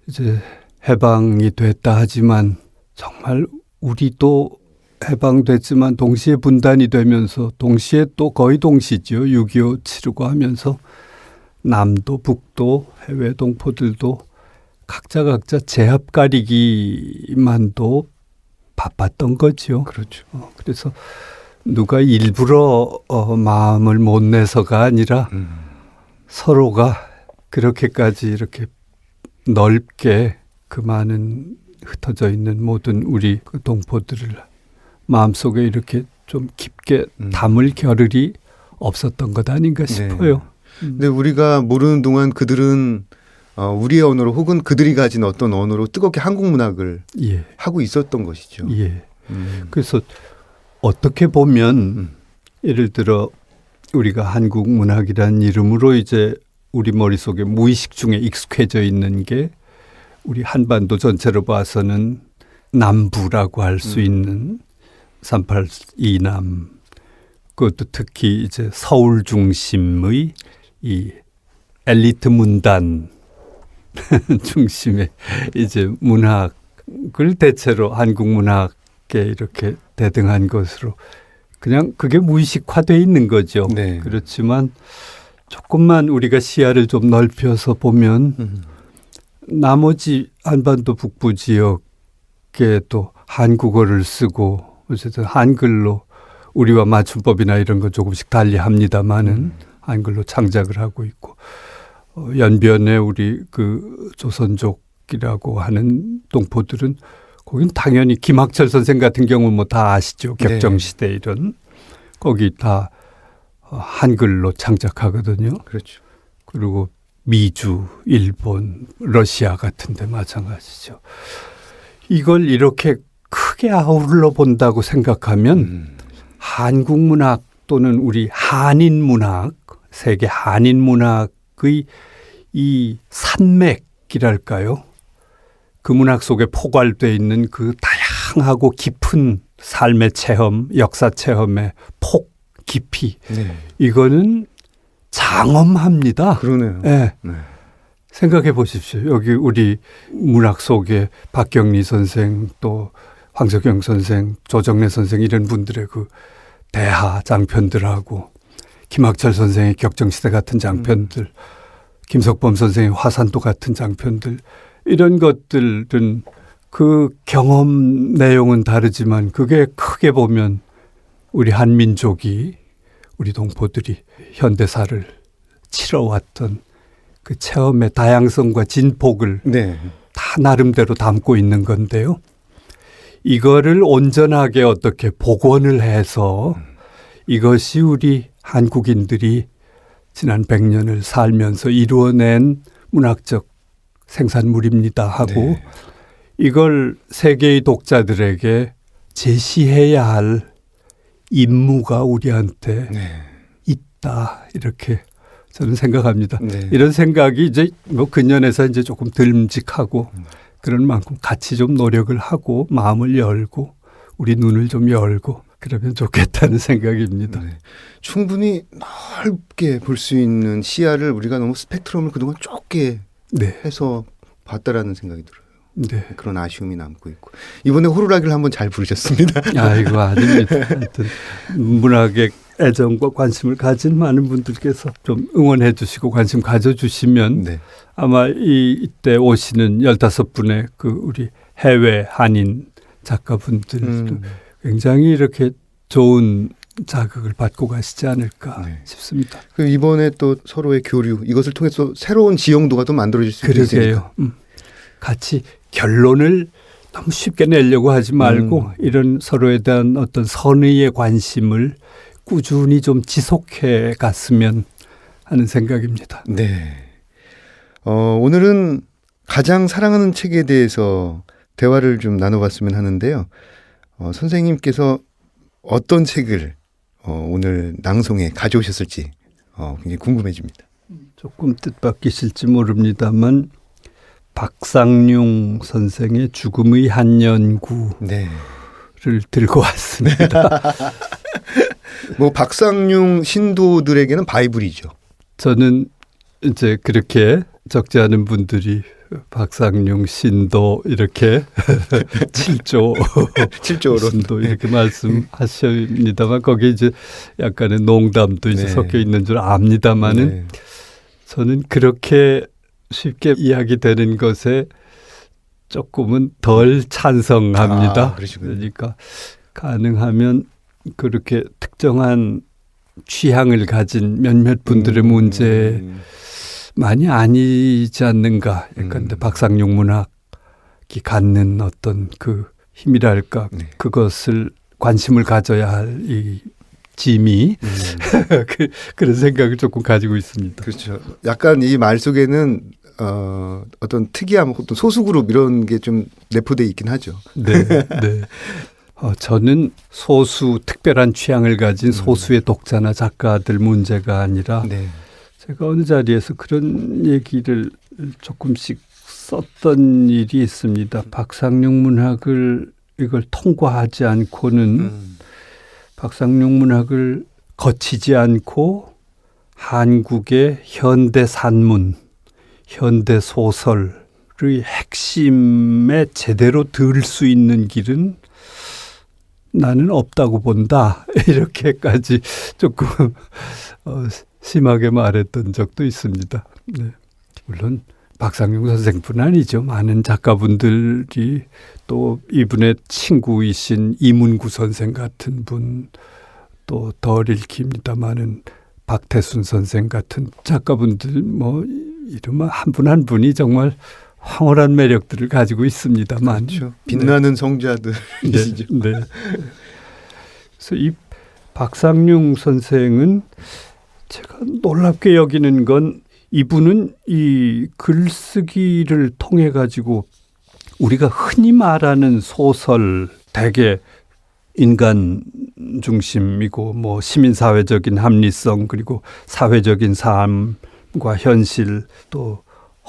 이제 해방이 됐다 하지만 정말 우리도 해방됐지만 동시에 분단이 되면서 동시에 또 거의 동시죠. 6.25 치르고 하면서 남도 북도 해외 동포들도 각자 제압 가리기만도 바빴던 거죠. 그렇죠. 그래서 누가 일부러 마음을 못 내서가 아니라 서로가 그렇게까지 이렇게 넓게 그 많은 흩어져 있는 모든 우리 그 동포들을 마음속에 이렇게 좀 깊게 담을 겨를이 없었던 것 아닌가 싶어요. 근데 우리가 모르는 동안 그들은 우리의 언어로 혹은 그들이 가진 어떤 언어로 뜨겁게 한국 문학을 예. 하고 있었던 것이죠. 예. 그래서 어떻게 보면 예를 들어 우리가 한국 문학이라는 이름으로 이제 우리 머릿속에 무의식 중에 익숙해져 있는 게 우리 한반도 전체로 봐서는 남부라고 할 수 있는 38 이남, 그것도 특히 이제 서울 중심의 이 엘리트 문단 중심의 이제 문학을 대체로 한국 문학에 이렇게 대등한 것으로 그냥 그게 무의식화되어 있는 거죠. 네. 그렇지만 조금만 우리가 시야를 좀 넓혀서 보면 나머지 한반도 북부 지역에도 한국어를 쓰고 어쨌든 한글로 우리와 맞춤법이나 이런 거 조금씩 달리 합니다마는 한글로 창작을 하고 있고 연변에 우리 그 조선족이라고 하는 동포들은 거긴 당연히 김학철 선생 같은 경우는 뭐 다 아시죠. 격정시대 이런 거기 다 한글로 창작하거든요. 그렇죠. 그리고 미주, 일본, 러시아 같은 데 마찬가지죠. 이걸 이렇게 크게 아울러 본다고 생각하면 한국 문학 또는 우리 한인 문학, 세계 한인 문학의 이 산맥이랄까요? 그 문학 속에 포괄되어 있는 그 다양하고 깊은 삶의 체험, 역사 체험의 폭, 깊이. 네. 이거는 장엄합니다. 그러네요. 네. 네. 생각해 보십시오. 여기 우리 문학 속에 박경리 선생 또 황석영 선생, 조정래 선생 이런 분들의 그 대하 장편들하고 김학철 선생의 격정시대 같은 장편들, 김석범 선생의 화산도 같은 장편들 이런 것들은 그 경험 내용은 다르지만 그게 크게 보면 우리 한민족이 우리 동포들이 현대사를 치러왔던 그 체험의 다양성과 진폭을 네. 다 나름대로 담고 있는 건데요. 이거를 온전하게 어떻게 복원을 해서 이것이 우리 한국인들이 지난 100년을 살면서 이루어낸 문학적 생산물입니다 하고 네. 이걸 세계의 독자들에게 제시해야 할 임무가 우리한테 네. 있다 이렇게 저는 생각합니다. 네. 이런 생각이 이제 뭐 근년에서 이제 조금 듬직하고 그런 만큼 같이 좀 노력을 하고 마음을 열고 우리 눈을 좀 열고 그러면 좋겠다는 생각입니다. 네. 충분히 넓게 볼 수 있는 시야를 우리가 너무 스펙트럼을 그동안 좁게 네. 해서 봤다라는 생각이 들어요. 네. 그런 아쉬움이 남고 있고 이번에 호루라기를 한번 잘 부르셨습니다. 아이고 아닙니다. 하여튼 문학에 애정과 관심을 가진 많은 분들께서 좀 응원해 주시고 관심 가져주시면 네. 아마 이때 오시는 15분의 그 우리 해외 한인 작가분들도 굉장히 이렇게 좋은 자극을 받고 가시지 않을까 네. 싶습니다. 그 이번에 또 서로의 교류 이것을 통해서 새로운 지형도가 또 만들어질 수 있으니까. 그러게요. 같이 결론을 너무 쉽게 내려고 하지 말고 이런 서로에 대한 어떤 선의의 관심을 꾸준히 좀 지속해 갔으면 하는 생각입니다. 네. 오늘은 가장 사랑하는 책에 대해서 대화를 좀 나눠봤으면 하는데요. 선생님께서 어떤 책을 오늘 낭송에 가져오셨을지 굉장히 궁금해집니다. 조금 뜻밖이실지 모릅니다만 박상용 선생의 죽음의 한 연구를 네. 들고 왔습니다. 뭐 박상용 신도들에게는 바이블이죠. 저는 이제 그렇게 적지 않은 분들이 박상용 신도 이렇게 7조로 신도 이렇게 말씀하십니다만 거기에 이제 약간의 농담도 이제 네. 섞여 있는 줄 압니다만은 네. 저는 그렇게 쉽게 이야기되는 것에 조금은 덜 찬성합니다. 그러시군요. 그러니까 가능하면 그렇게 특정한 취향을 가진 몇몇 분들의 문제 많이 아니지 않는가. 그러니까 박상용 문학이 갖는 어떤 그 힘이랄까 네. 그것을 관심을 가져야 할 이 짐이 그런 생각을 조금 가지고 있습니다. 그렇죠. 약간 이 말 속에는 어떤 특이함, 어떤 소수그룹 이런 게 좀 내포되어 있긴 하죠. 네, 네. 저는 소수 특별한 취향을 가진 소수의 독자나 작가들 문제가 아니라 네. 제가 어느 자리에서 그런 얘기를 조금씩 썼던 일이 있습니다. 박상용 문학을 이걸 통과하지 않고는 박상용 문학을 거치지 않고 한국의 현대 산문, 현대 소설의 핵심에 제대로 들 수 있는 길은 나는 없다고 본다. 이렇게까지 조금 심하게 말했던 적도 있습니다. 네. 물론 박상용 선생뿐 아니죠. 많은 작가분들이 또 이분의 친구이신 이문구 선생 같은 분, 또 덜 읽힙니다마는 박태순 선생 같은 작가분들 뭐 이러면 한 분 한 분이 정말 황홀한 매력들을 가지고 있습니다만. 그렇죠. 빛나는 성자들이시죠. 네. 네. 그래서 이 박상용 선생은 제가 놀랍게 여기는 건 이분은 이 글쓰기를 통해 가지고 우리가 흔히 말하는 소설 대개 인간 중심이고 뭐 시민사회적인 합리성 그리고 사회적인 삶과 현실 또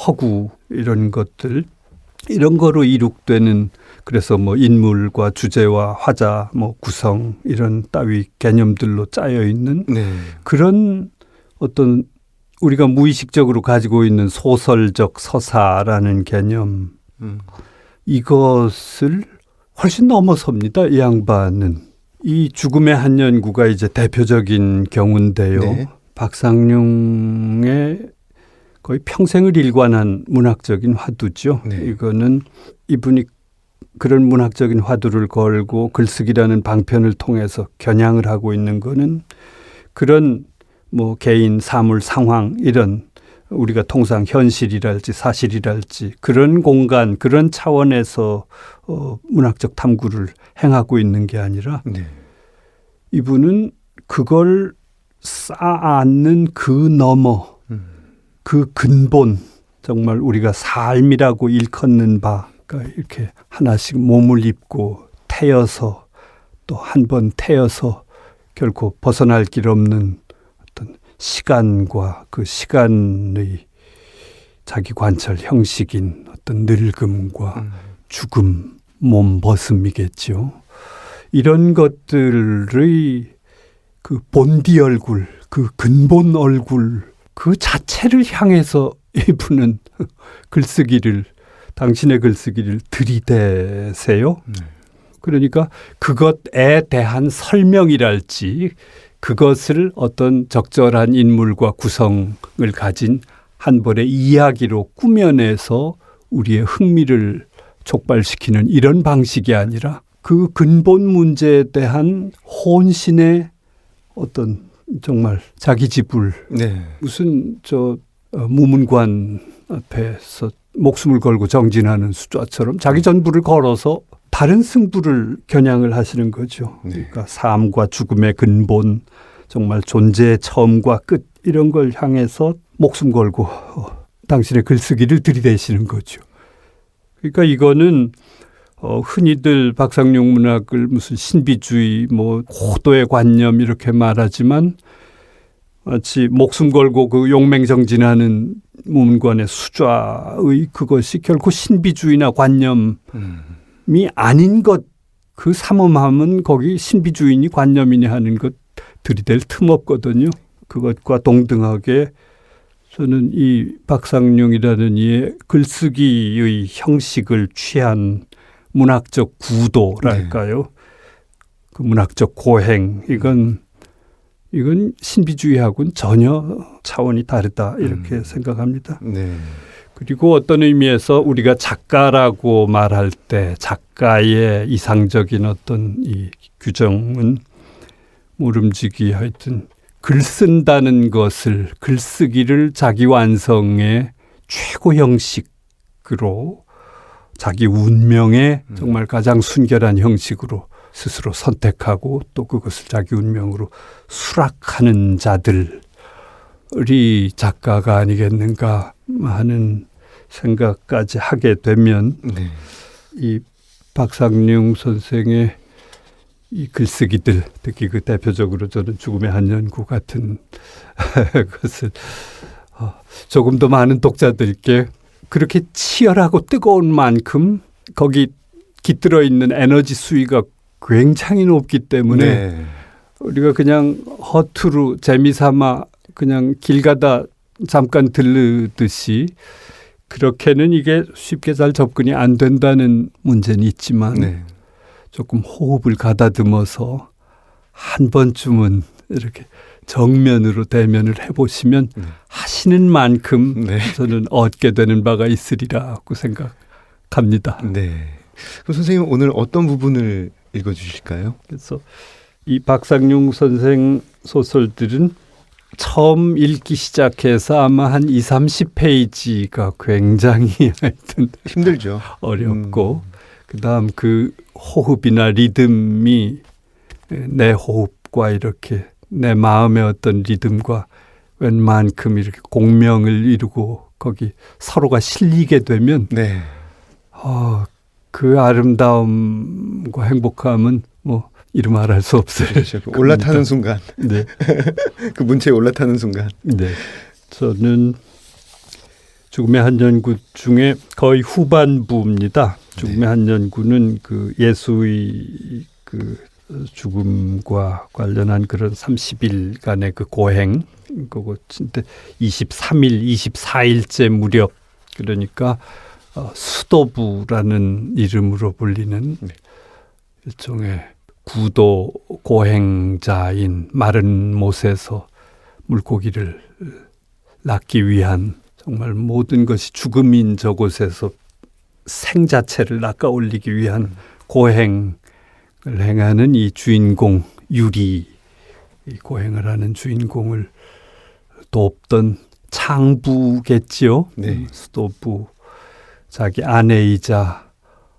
허구 이런 것들 이런 거로 이룩되는 그래서 뭐 인물과 주제와 화자 뭐 구성 이런 따위 개념들로 짜여 있는 네. 그런 어떤 우리가 무의식적으로 가지고 있는 소설적 서사라는 개념 이것을 훨씬 넘어섭니다. 이 양반은. 이 죽음의 한 연구가 이제 대표적인 경우인데요. 네. 박상용의 거의 평생을 일관한 문학적인 화두죠. 네. 이거는 이분이 그런 문학적인 화두를 걸고 글쓰기라는 방편을 통해서 겨냥을 하고 있는 거는 그런 뭐 개인 사물 상황 이런 우리가 통상 현실이랄지 사실이랄지 그런 공간 그런 차원에서 문학적 탐구를 행하고 있는 게 아니라 네. 이분은 그걸 쌓아안는 그 너머 그 근본 정말 우리가 삶이라고 일컫는 바가 이렇게 하나씩 몸을 입고 태어서 또 한 번 태어서 결코 벗어날 길 없는 어떤 시간과 그 시간의 자기 관찰 형식인 어떤 늙음과 죽음, 몸 벗음이겠죠. 이런 것들의 그 본디 얼굴, 그 근본 얼굴 그 자체를 향해서 이분은 글쓰기를 당신의 글쓰기를 들이대세요. 그러니까 그것에 대한 설명이랄지 그것을 어떤 적절한 인물과 구성을 가진 한 번의 이야기로 꾸며내서 우리의 흥미를 촉발시키는 이런 방식이 아니라 그 근본 문제에 대한 혼신의 어떤 정말 자기 지불 네. 무슨 무문관 앞에서 목숨을 걸고 정진하는 수좌처럼 자기 전부를 걸어서 다른 승부를 겨냥을 하시는 거죠. 그러니까 삶과 죽음의 근본, 정말 존재의 처음과 끝 이런 걸 향해서 목숨 걸고 당신의 글쓰기를 들이대시는 거죠. 그러니까 이거는 흔히들 박상용 문학을 무슨 신비주의, 뭐 고도의 관념 이렇게 말하지만 마치 목숨 걸고 그 용맹정진하는 문관의 수좌의 그것이 결코 신비주의나 관념이 아닌 것, 그 삼엄함은 거기 신비주의니 관념이니 하는 것 들이댈 틈 없거든요. 그것과 동등하게 저는 이 박상용이라는 이의 글쓰기의 형식을 취한 문학적 구도랄까요? 그 문학적 고행, 이건 신비주의하고는 전혀 차원이 다르다 이렇게 생각합니다. 그리고 어떤 의미에서 우리가 작가라고 말할 때 작가의 이상적인 어떤 이 규정은 모름지기 하여튼 글 쓴다는 것을, 글쓰기를 자기 완성의 최고 형식으로 자기 운명의 정말 가장 순결한 형식으로 스스로 선택하고 또 그것을 자기 운명으로 수락하는 자들이 작가가 아니겠는가 하는 생각까지 하게 되면 이 박상용 선생의 이 글쓰기들, 특히 그 대표적으로 저는 죽음의 한 연구 같은 것을 조금 더 많은 독자들께 그렇게 치열하고 뜨거운 만큼 거기 깃들어 있는 에너지 수위가 굉장히 높기 때문에 우리가 그냥 허투루 재미삼아 그냥 길 가다 잠깐 들르듯이 그렇게는 이게 쉽게 잘 접근이 안 된다는 문제는 있지만 조금 호흡을 가다듬어서 한 번쯤은 이렇게 정면으로 대면을 해보시면 하시는 만큼 저는 얻게 되는 바가 있으리라고 생각합니다. 그럼 선생님 오늘 어떤 부분을 읽어주실까요? 그래서 이 박상용 선생 소설들은 처음 읽기 시작해서 아마 한 30페이지가 굉장히 하여튼 힘들죠. 어렵고 그다음 그 호흡이나 리듬이 내 호흡과 이렇게 내 마음의 어떤 리듬과 웬만큼 이렇게 공명을 이루고 거기 서로가 실리게 되면 그 아름다움과 행복함은 뭐 이루 말할 수 없어요. 그렇죠. 올라타는 순간. 그 문체에 올라타는 순간. 저는 죽음의 한 연구 중에 거의 후반부입니다. 죽음의 한 연구는 그 예수의 그 죽음과 관련한 그런 30일간의 그 고행, 그거 진짜 23일, 24일째 무렵, 그러니까 수도부라는 이름으로 불리는 일종의 구도 고행자인 마른 못에서 물고기를 낳기 위한 정말 모든 것이 죽음인 저곳에서 생 자체를 낚아 올리기 위한 고행을 행하는 이 주인공 유리, 이 고행을 하는 주인공을 돕던 창부겠지요. 수도부, 자기 아내이자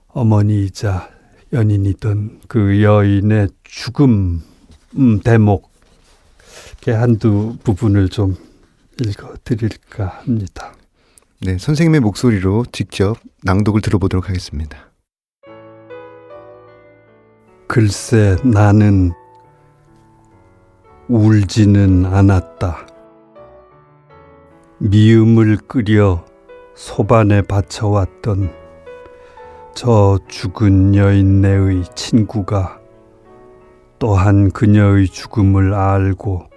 어머니이자 연인이던 그 여인의 죽음 대목의 한두 부분을 좀 읽어드릴까 합니다. 선생님의 목소리로 직접 낭독을 들어보도록 하겠습니다. 글쎄 나는 울지는 않았다. 미음을 끓여 소반에 바쳐왔던 저 죽은 여인네의 친구가 또한 그녀의 죽음을 알고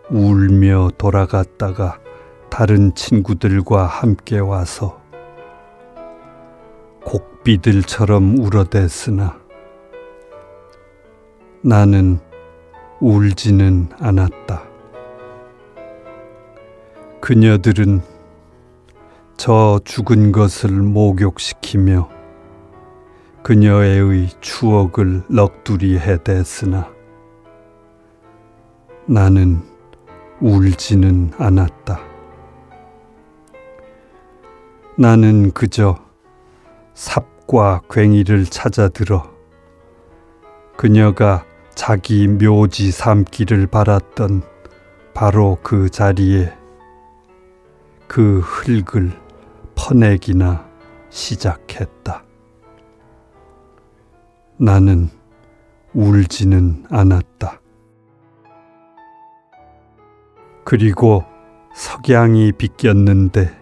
울며 돌아갔다가 다른 친구들과 함께 와서 곡비들처럼 울어댔으나 나는 울지는 않았다. 그녀들은 저 죽은 것을 목욕시키며 그녀의 추억을 넋두리 해댔으나 나는 울지는 않았다. 나는 그저 삽과 괭이를 찾아들어 그녀가 자기 묘지 삼기를 바랐던 바로 그 자리에 그 흙을 퍼내기나 시작했다. 나는 울지는 않았다. 그리고 석양이 비꼈는데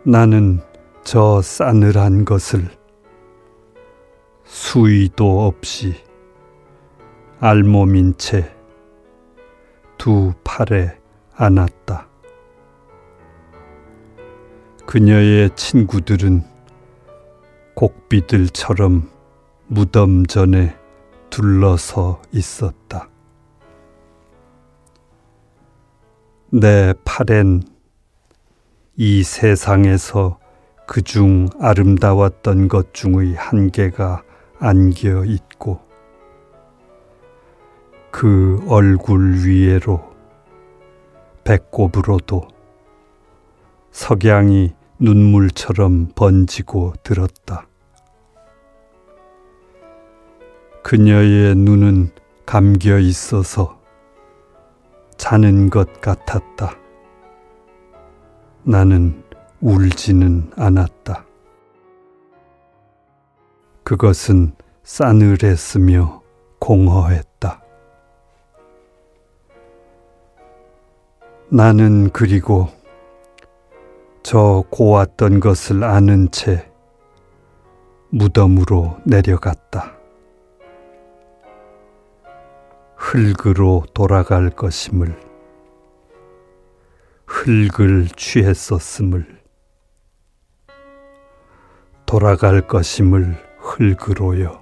나는 저 싸늘한 것을 수의도 없이 알몸인 채 두 팔에 안았다. 그녀의 친구들은 곡비들처럼 무덤 전에 둘러서 있었다. 내 팔엔 이 세상에서 그중 아름다웠던 것 중의 한 개가 안겨 있고 그 얼굴 위에로 배꼽으로도 석양이 눈물처럼 번지고 들었다. 그녀의 눈은 감겨 있어서 자는 것 같았다. 나는 울지는 않았다. 그것은 싸늘했으며 공허했다. 나는 그리고 저 고왔던 것을 아는 채 무덤으로 내려갔다. 흙으로 돌아갈 것임을, 흙을 취했었음을, 돌아갈 것임을 흙으로요.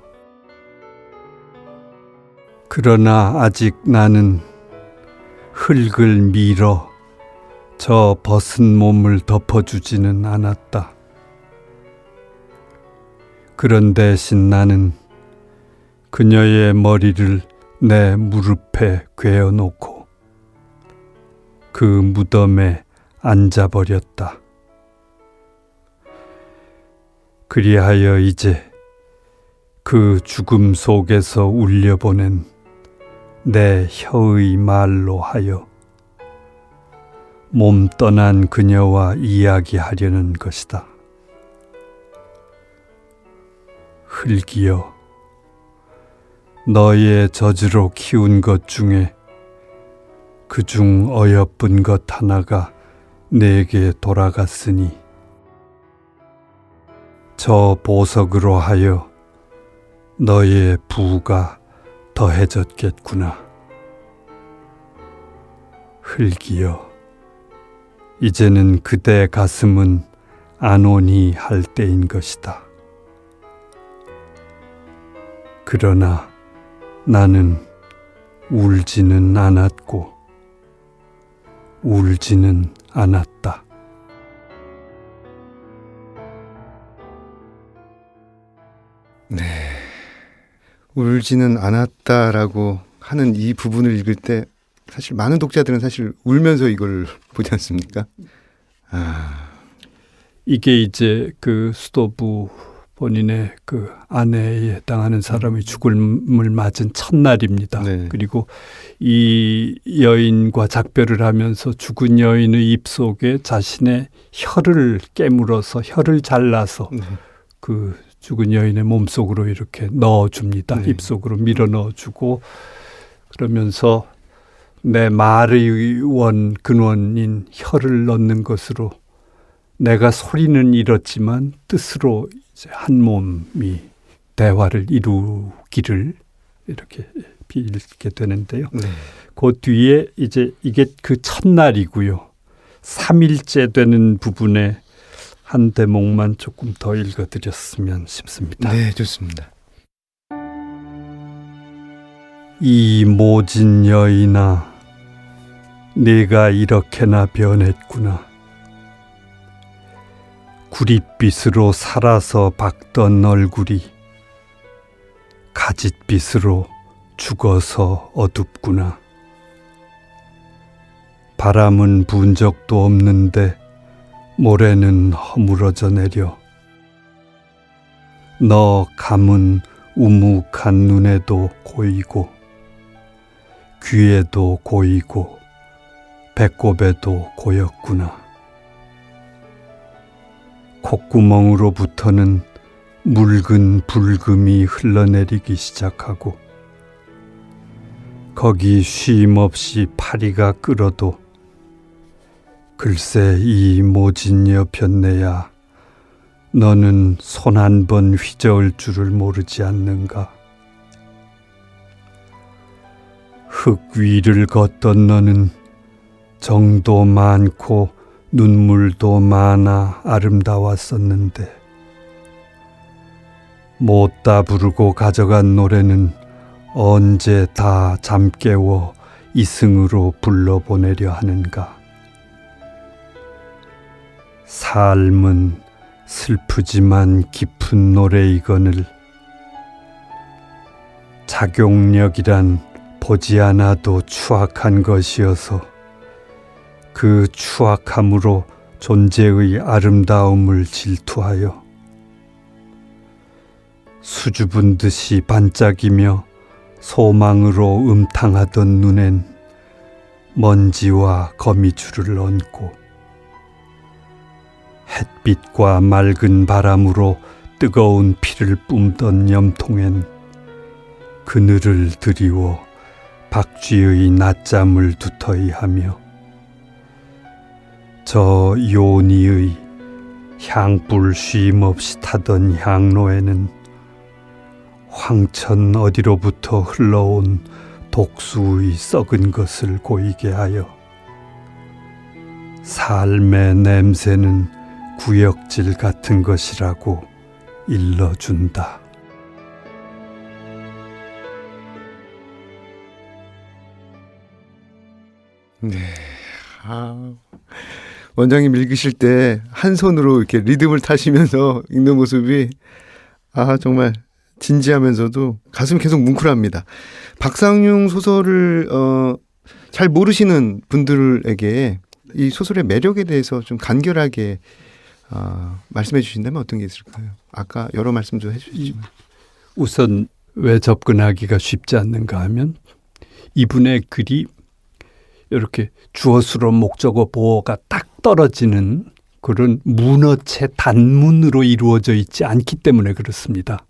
그러나 아직 나는 흙을 밀어 저 벗은 몸을 덮어주지는 않았다. 그런 대신 나는 그녀의 머리를 내 무릎에 괴어놓고 그 무덤에 앉아버렸다. 그리하여 이제 그 죽음 속에서 울려보낸 내 혀의 말로 하여 몸 떠난 그녀와 이야기하려는 것이다. 흙이여, 너의 저주로 키운 것 중에 그중 어여쁜 것 하나가 내게 돌아갔으니 저 보석으로 하여 너의 부가 더해졌겠구나. 흙이여, 이제는 그대 가슴은 안온히 할 때인 것이다. 그러나 나는 울지는 않았고 울지는 않았다. 네. 울지는 않았다라고 하는 이 부분을 읽을 때 사실 많은 독자들은 사실 울면서 이걸 보지 않습니까? 이게 이제 그 수도부 본인의 그 아내에 해당하는 사람의 죽음을 맞은 첫날입니다. 네. 그리고 이 여인과 작별을 하면서 죽은 여인의 입속에 자신의 혀를 깨물어서 혀를 잘라서 그 죽은 여인의 몸속으로 이렇게 넣어줍니다. 네. 입속으로 밀어 넣어주고 그러면서 내 말의 근원인 혀를 넣는 것으로 내가 소리는 잃었지만 뜻으로 이제 한 몸이 대화를 이루기를 이렇게 빌게 되는데요. 네. 그 뒤에 이제 이게 그 첫날이고요. 3일째 되는 부분에 한 대목만 조금 더 읽어드렸으면 싶습니다. 네, 좋습니다. 이 모진 여인아, 네가 이렇게나 변했구나. 구릿빛으로 살아서 박던 얼굴이 가짓빛으로 죽어서 어둡구나. 바람은 분 적도 없는데 모래는 허물어져 내려 너 감은 우묵한 눈에도 고이고 귀에도 고이고 배꼽에도 고였구나. 콧구멍으로부터는 묽은 불금이 흘러내리기 시작하고 거기 쉼없이 파리가 끓어도 글쎄 이 모진 여편네야 너는 손 한 번 휘저을 줄을 모르지 않는가. 흙 위를 걷던 너는 정도 많고 눈물도 많아 아름다웠었는데 못다 부르고 가져간 노래는 언제 다 잠 깨워 이승으로 불러보내려 하는가. 삶은 슬프지만 깊은 노래이거늘 작용력이란 보지 않아도 추악한 것이어서 그 추악함으로 존재의 아름다움을 질투하여 수줍은 듯이 반짝이며 소망으로 음탕하던 눈엔 먼지와 거미줄을 얹고 햇빛과 맑은 바람으로 뜨거운 피를 뿜던 염통엔 그늘을 드리워 박쥐의 낮잠을 두터이 하며 저 요니의 향불 쉼없이 타던 향로에는 황천 어디로부터 흘러온 독수의 썩은 것을 고이게 하여 삶의 냄새는 구역질 같은 것이라고 일러준다. 네. 원장님 읽으실 때 한 손으로 이렇게 리듬을 타시면서 읽는 모습이 정말 진지하면서도 가슴이 계속 뭉클합니다. 박상용 소설을 잘 모르시는 분들에게 이 소설의 매력에 대해서 좀 간결하게 말씀해 주신다면 어떤 게 있을까요? 아까 여러 말씀도 해주셨지만 우선 왜 접근하기가 쉽지 않는가 하면 이분의 글이 이렇게 주어수로 목적어 보어가 딱 떨어지는 그런 문어체 단문으로 이루어져 있지 않기 때문에 그렇습니다.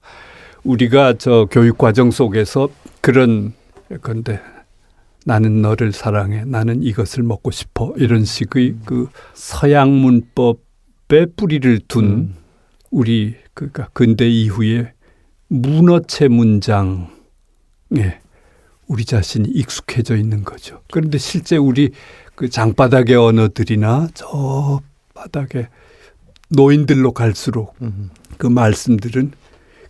우리가 저 교육 과정 속에서 그런 건데 나는 너를 사랑해, 나는 이것을 먹고 싶어 이런 식의 그 서양 문법에 뿌리를 둔 우리 그러니까 근대 이후에 문어체 문장에 우리 자신이 익숙해져 있는 거죠. 그런데 실제 우리 그 장바닥의 언어들이나 저 바닥에 노인들로 갈수록 그 말씀들은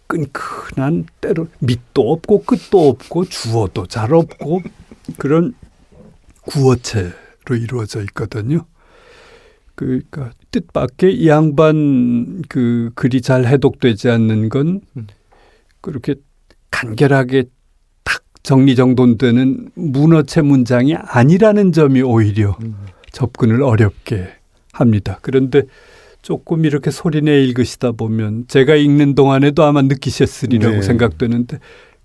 끈끈한 때로 밑도 없고 끝도 없고 주어도 잘 없고 그런 구어체로 이루어져 있거든요. 그러니까 뜻밖의 이 양반 그 글이 잘 해독되지 않는 건 그렇게 간결하게 딱 정리정돈되는 문어체 문장이 아니라는 점이 오히려 접근을 어렵게 합니다. 그런데 조금 이렇게 소리내 읽으시다 보면 제가 읽는 동안에도 아마 느끼셨으리라고 생각되는데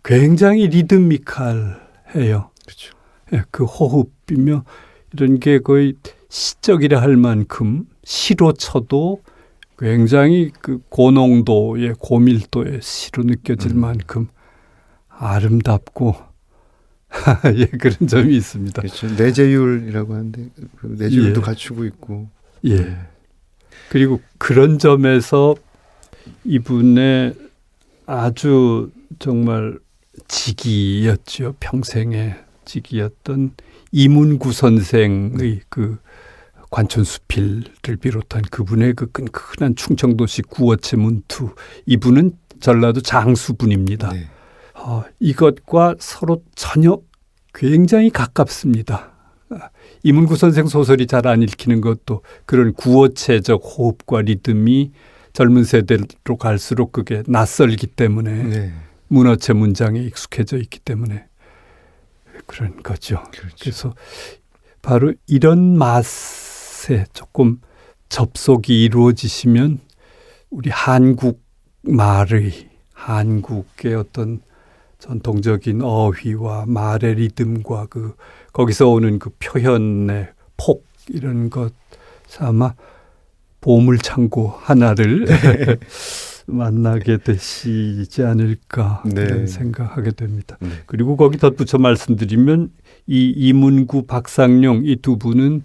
굉장히 리드미컬해요. 그렇죠. 예, 그 호흡이며 이런 게 거의 시적이라 할 만큼 시로 쳐도 굉장히 그 고농도의 고밀도의 시로 느껴질 만큼 아름답고 예, 그런 점이 있습니다. 그렇죠. 내재율이라고 하는데 그 내재율도 갖추고 있고. 예. 그리고 그런 점에서 이분의 아주 정말 직이였죠. 평생의 직이었던 이문구 선생의 그 관촌수필을 비롯한 그분의 그 끈끈한 충청도식 구어체 문투. 이분은 전라도 장수분입니다. 네. 이것과 서로 전혀 굉장히 가깝습니다. 이문구 선생 소설이 잘 안 읽히는 것도 그런 구어체적 호흡과 리듬이 젊은 세대로 갈수록 그게 낯설기 때문에 문어체 문장에 익숙해져 있기 때문에 그런 거죠. 그렇죠. 그래서 바로 이런 맛에 조금 접속이 이루어지시면 우리 한국 말의 한국의 어떤 전통적인 어휘와 말의 리듬과 거기서 오는 그 표현의 폭 이런 것 아마 보물창고 하나를 만나게 되시지 않을까 그런 생각하게 됩니다. 그리고 거기 덧붙여 말씀드리면 이 이문구 박상용 이 두 분은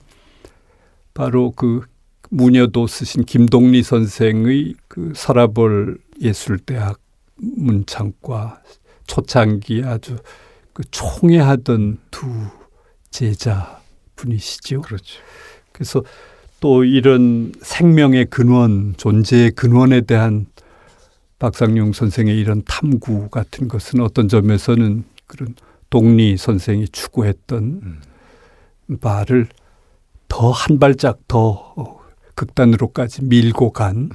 바로 그 무녀도 쓰신 김동리 선생의 그 서라벌 예술대학 문창과 초창기에 아주 그 총애하던 두 제자분이시죠. 그렇죠. 그래서 또 이런 생명의 근원, 존재의 근원에 대한 박상용 선생의 이런 탐구 같은 것은 어떤 점에서는 그런 동리 선생이 추구했던 바를 더 한 발짝 더 극단으로까지 밀고 간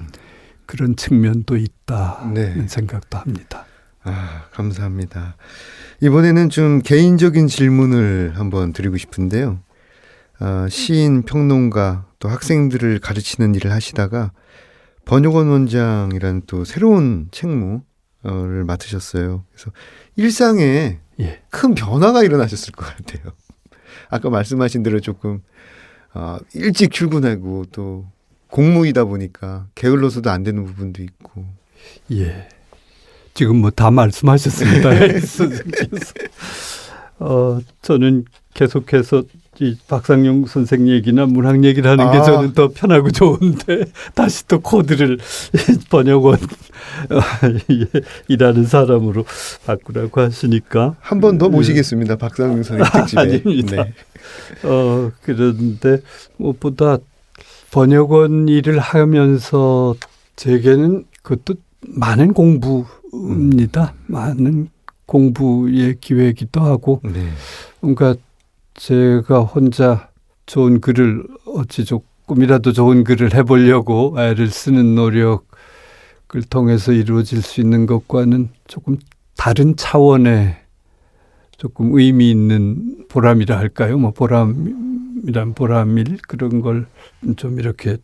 그런 측면도 있다는 생각도 합니다. 감사합니다. 이번에는 좀 개인적인 질문을 한번 드리고 싶은데요. 시인, 평론가, 또 학생들을 가르치는 일을 하시다가 번역원 원장이라는 또 새로운 책무를 맡으셨어요. 그래서 일상에 큰 변화가 일어나셨을 것 같아요. 아까 말씀하신 대로 조금 일찍 출근하고 또 공무이다 보니까 게을러서도 안 되는 부분도 있고. 예. 지금 뭐 다 말씀하셨습니다. 선생님께서. 저는 계속해서 이 박상용 선생 얘기나 문학 얘기를 하는 게 저는 더 편하고 좋은데 다시 또 코드를 번역원 일하는 사람으로 바꾸라고 하시니까 한 번 더 모시겠습니다. 박상용 선생 특집에. 아닙니다. 네. 그런데 무엇보다 번역원 일을 하면서 제게는 그것도 많은 공부입니다. 많은 공부의 기회이기도 하고 그러니까 제가 혼자 좋은 글을 어찌 조금이라도 좋은 글을 해보려고 애를 쓰는 노력을 통해서 이루어질 수 있는 것과는 조금 다른 차원의 조금 의미 있는 보람이라 할까요? 뭐 보람이란 보람일 그런 걸 좀 이렇게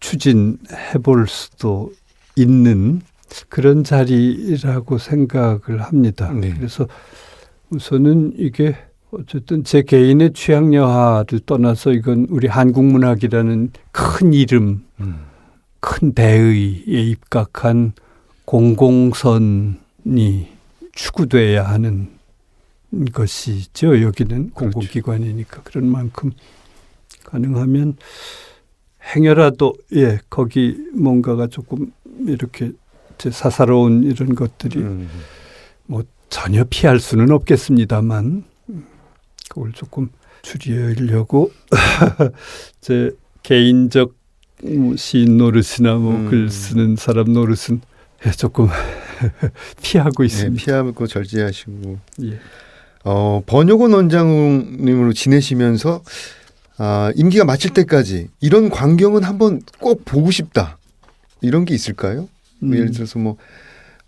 추진해 볼 수도 있는 그런 자리라고 생각을 합니다. 그래서 우선은 이게 어쨌든 제 개인의 취향 여하를 떠나서 이건 우리 한국 문학이라는 큰 이름, 큰 대의에 입각한 공공선이 추구돼야 하는 것이죠. 여기는 공공기관이니까. 그런 만큼 가능하면 행여라도 거기 뭔가가 조금 이렇게 제 사사로운 이런 것들이 뭐 전혀 피할 수는 없겠습니다만 그걸 조금 줄이려고 제 개인적 시인 노릇이나 글 쓰는 사람 노릇은 조금 피하고 있습니다. 피하고 절제하시고. 번역원 원장님으로 지내시면서 임기가 마칠 때까지 이런 광경은 한번 꼭 보고 싶다. 이런 게 있을까요? 예를 들어서 뭐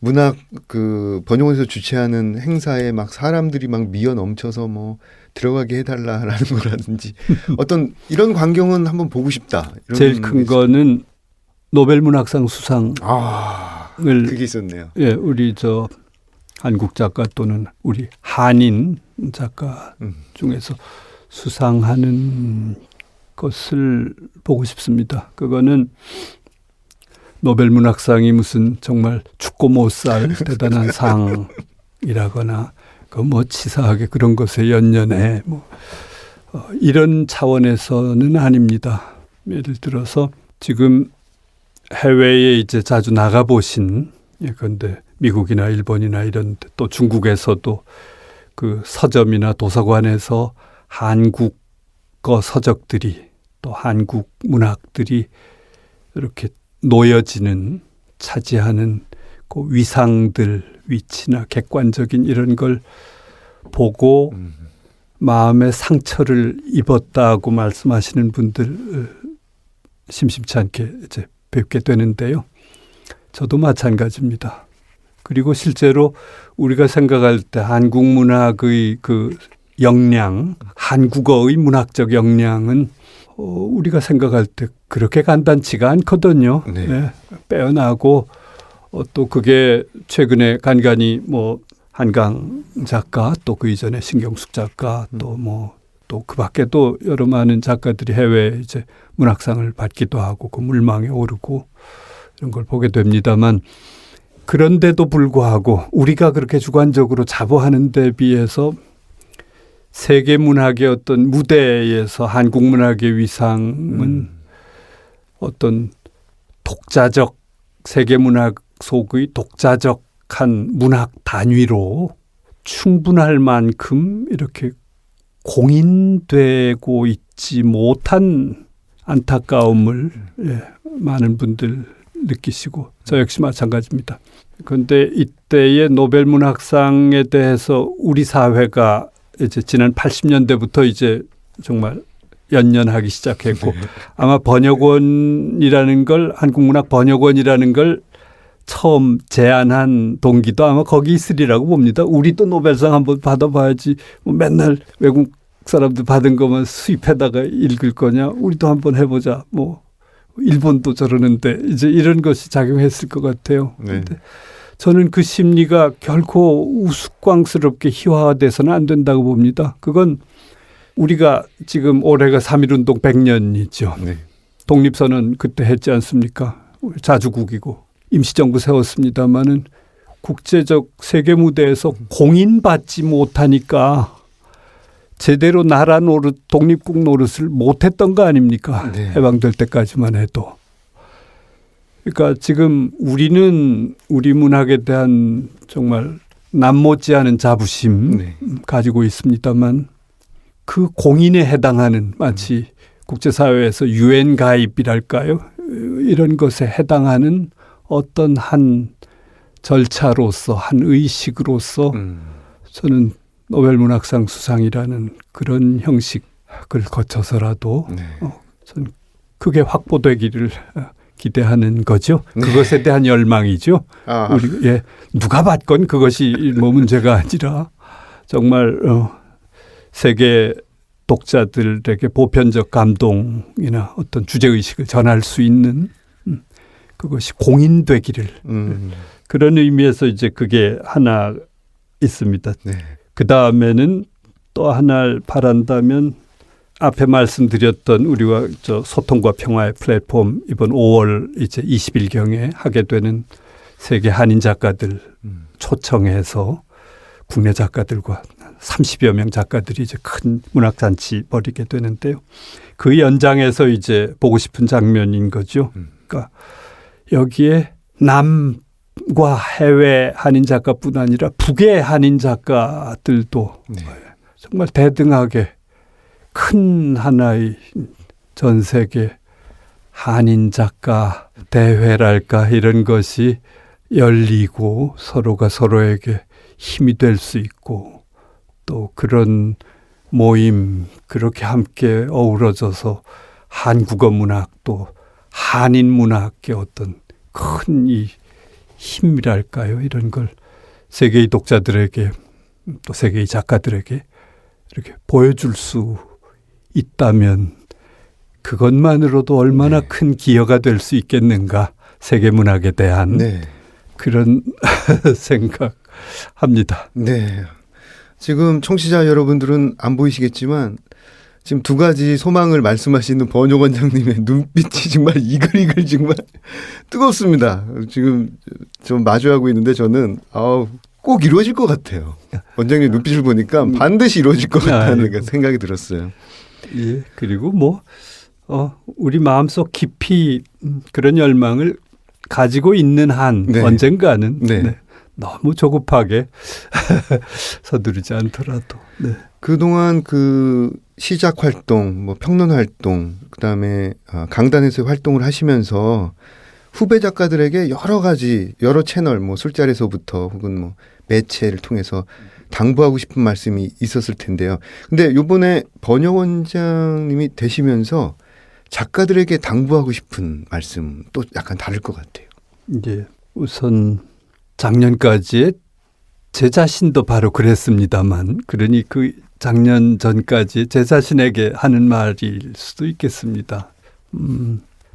문학 번역원에서 주최하는 행사에 막 사람들이 막 미어 넘쳐서 뭐 들어가게 해달라라는 거라든지 어떤 이런 광경은 한번 보고 싶다. 이런 제일 큰 거는 노벨 문학상 수상을 그게 있었네요. 우리 한국 작가 또는 우리 한인 작가 중에서 수상하는 것을 보고 싶습니다. 그거는 노벨 문학상이 무슨 정말 죽고 못 살 대단한 상이라거나 뭐 치사하게 그런 것에 연연해 이런 차원에서는 아닙니다. 예를 들어서 지금 해외에 이제 자주 나가 보신 예컨대 미국이나 일본이나 이런 데 또 중국에서도 그 서점이나 도서관에서 한국어 서적들이 또 한국 문학들이 이렇게 놓여지는 차지하는 그 위상들 위치나 객관적인 이런 걸 보고 마음의 상처를 입었다고 말씀하시는 분들 심심치 않게 이제 뵙게 되는데요. 저도 마찬가지입니다. 그리고 실제로 우리가 생각할 때 한국 문학의 그 역량, 한국어의 문학적 역량은 우리가 생각할 때 그렇게 간단치가 않거든요. 네. 네. 빼어나고 또 그게 최근에 간간히 뭐 한강 작가 또 그 이전에 신경숙 작가 또 뭐 또 그 밖에도 여러 많은 작가들이 해외 이제 문학상을 받기도 하고 그 물망에 오르고 이런 걸 보게 됩니다만 그런데도 불구하고 우리가 그렇게 주관적으로 자부하는 데 비해서 세계 문학의 어떤 무대에서 한국 문학의 위상은 어떤 독자적 세계 문학 속의 독자적한 문학 단위로 충분할 만큼 이렇게 공인되고 있지 못한 안타까움을 많은 분들 느끼시고 저 역시 마찬가지입니다. 그런데 이때의 노벨 문학상에 대해서 우리 사회가 이제 지난 80년대부터 이제 정말 연연하기 시작했고 아마 번역원이라는 걸 한국문학 번역원이라는 걸 처음 제안한 동기도 아마 거기 있으리라고 봅니다. 우리도 노벨상 한번 받아봐야지 뭐 맨날 외국 사람들 받은 것만 수입해다가 읽을 거냐. 우리도 한번 해보자. 뭐 일본도 저러는데 이제 이런 것이 작용했을 것 같아요. 네. 저는 그 심리가 결코 우스꽝스럽게 희화화돼서는 안 된다고 봅니다. 그건 우리가 지금 올해가 3.1운동 100년이죠. 네. 독립선언 그때 했지 않습니까? 자주국이고 임시정부 세웠습니다마는 국제적 세계 무대에서 공인받지 못하니까 제대로 나라 노릇, 독립국 노릇을 못했던 거 아닙니까? 네. 해방될 때까지만 해도. 그러니까 지금 우리는 우리 문학에 대한 정말 남 못지않은 자부심 네. 가지고 있습니다만 그 공인에 해당하는 마치 국제사회에서 유엔 가입이랄까요? 이런 것에 해당하는 어떤 한 절차로서 한 의식으로서 저는 노벨 문학상 수상이라는 그런 형식을 거쳐서라도 네. 저는 그게 확보되기를 기대하는 거죠. 그것에 대한 열망이죠. 우리 누가 받건 그것이 뭐 문제가 아니라 정말 세계 독자들에게 보편적 감동이나 어떤 주제의식을 전할 수 있는 그것이 공인되기를 그런 의미에서 이제 그게 하나 있습니다. 네. 그 다음에는 또 하나를 바란다면 앞에 말씀드렸던 우리와 저 소통과 평화의 플랫폼 이번 5월 이제 20일경에 하게 되는 세계 한인 작가들 초청해서 국내 작가들과 30여 명 작가들이 이제 큰 문학잔치 벌이게 되는데요. 그 연장에서 이제 보고 싶은 장면인 거죠. 그러니까 여기에 남과 해외 한인 작가뿐 아니라 북의 한인 작가들도 네. 정말 대등하게 큰 하나의 전 세계 한인 작가 대회랄까 이런 것이 열리고 서로가 서로에게 힘이 될 수 있고 또 그런 모임 그렇게 함께 어우러져서 한국어 문학 또 한인 문학의 어떤 큰 이 힘이랄까요 이런 걸 세계의 독자들에게 또 세계의 작가들에게 이렇게 보여줄 수 있다면 그것만으로도 얼마나 큰 기여가 될 수 있겠는가 세계 문학에 대한 그런 생각합니다. 네. 지금 청취자 여러분들은 안 보이시겠지만 지금 두 가지 소망을 말씀하시는 번역 원장님의 눈빛이 정말 이글이글 정말 뜨겁습니다. 지금 좀 마주하고 있는데 저는 꼭 이루어질 것 같아요. 원장님 눈빛을 보니까 반드시 이루어질 것 같다는 생각이 들었어요. 예. 그리고 뭐 우리 마음속 깊이 그런 열망을 가지고 있는 한 언젠가는 너무 조급하게 서두르지 않더라도. 네. 그동안 그 시작 활동, 뭐 평론 활동, 그다음에 강단에서 활동을 하시면서 후배 작가들에게 여러 가지 여러 채널 뭐 술자리에서부터 혹은 뭐 매체를 통해서 당부하고 싶은 말씀이 있었을 텐데요. 근데 이번에 번역 원장님이 되시면서 작가들에게 당부하고 싶은 말씀 또 약간 다를 것 같아요. 이제 우선 작년까지 제 자신도 바로 그랬습니다만 그러니 그 작년 전까지 제 자신에게 하는 말일 수도 있겠습니다.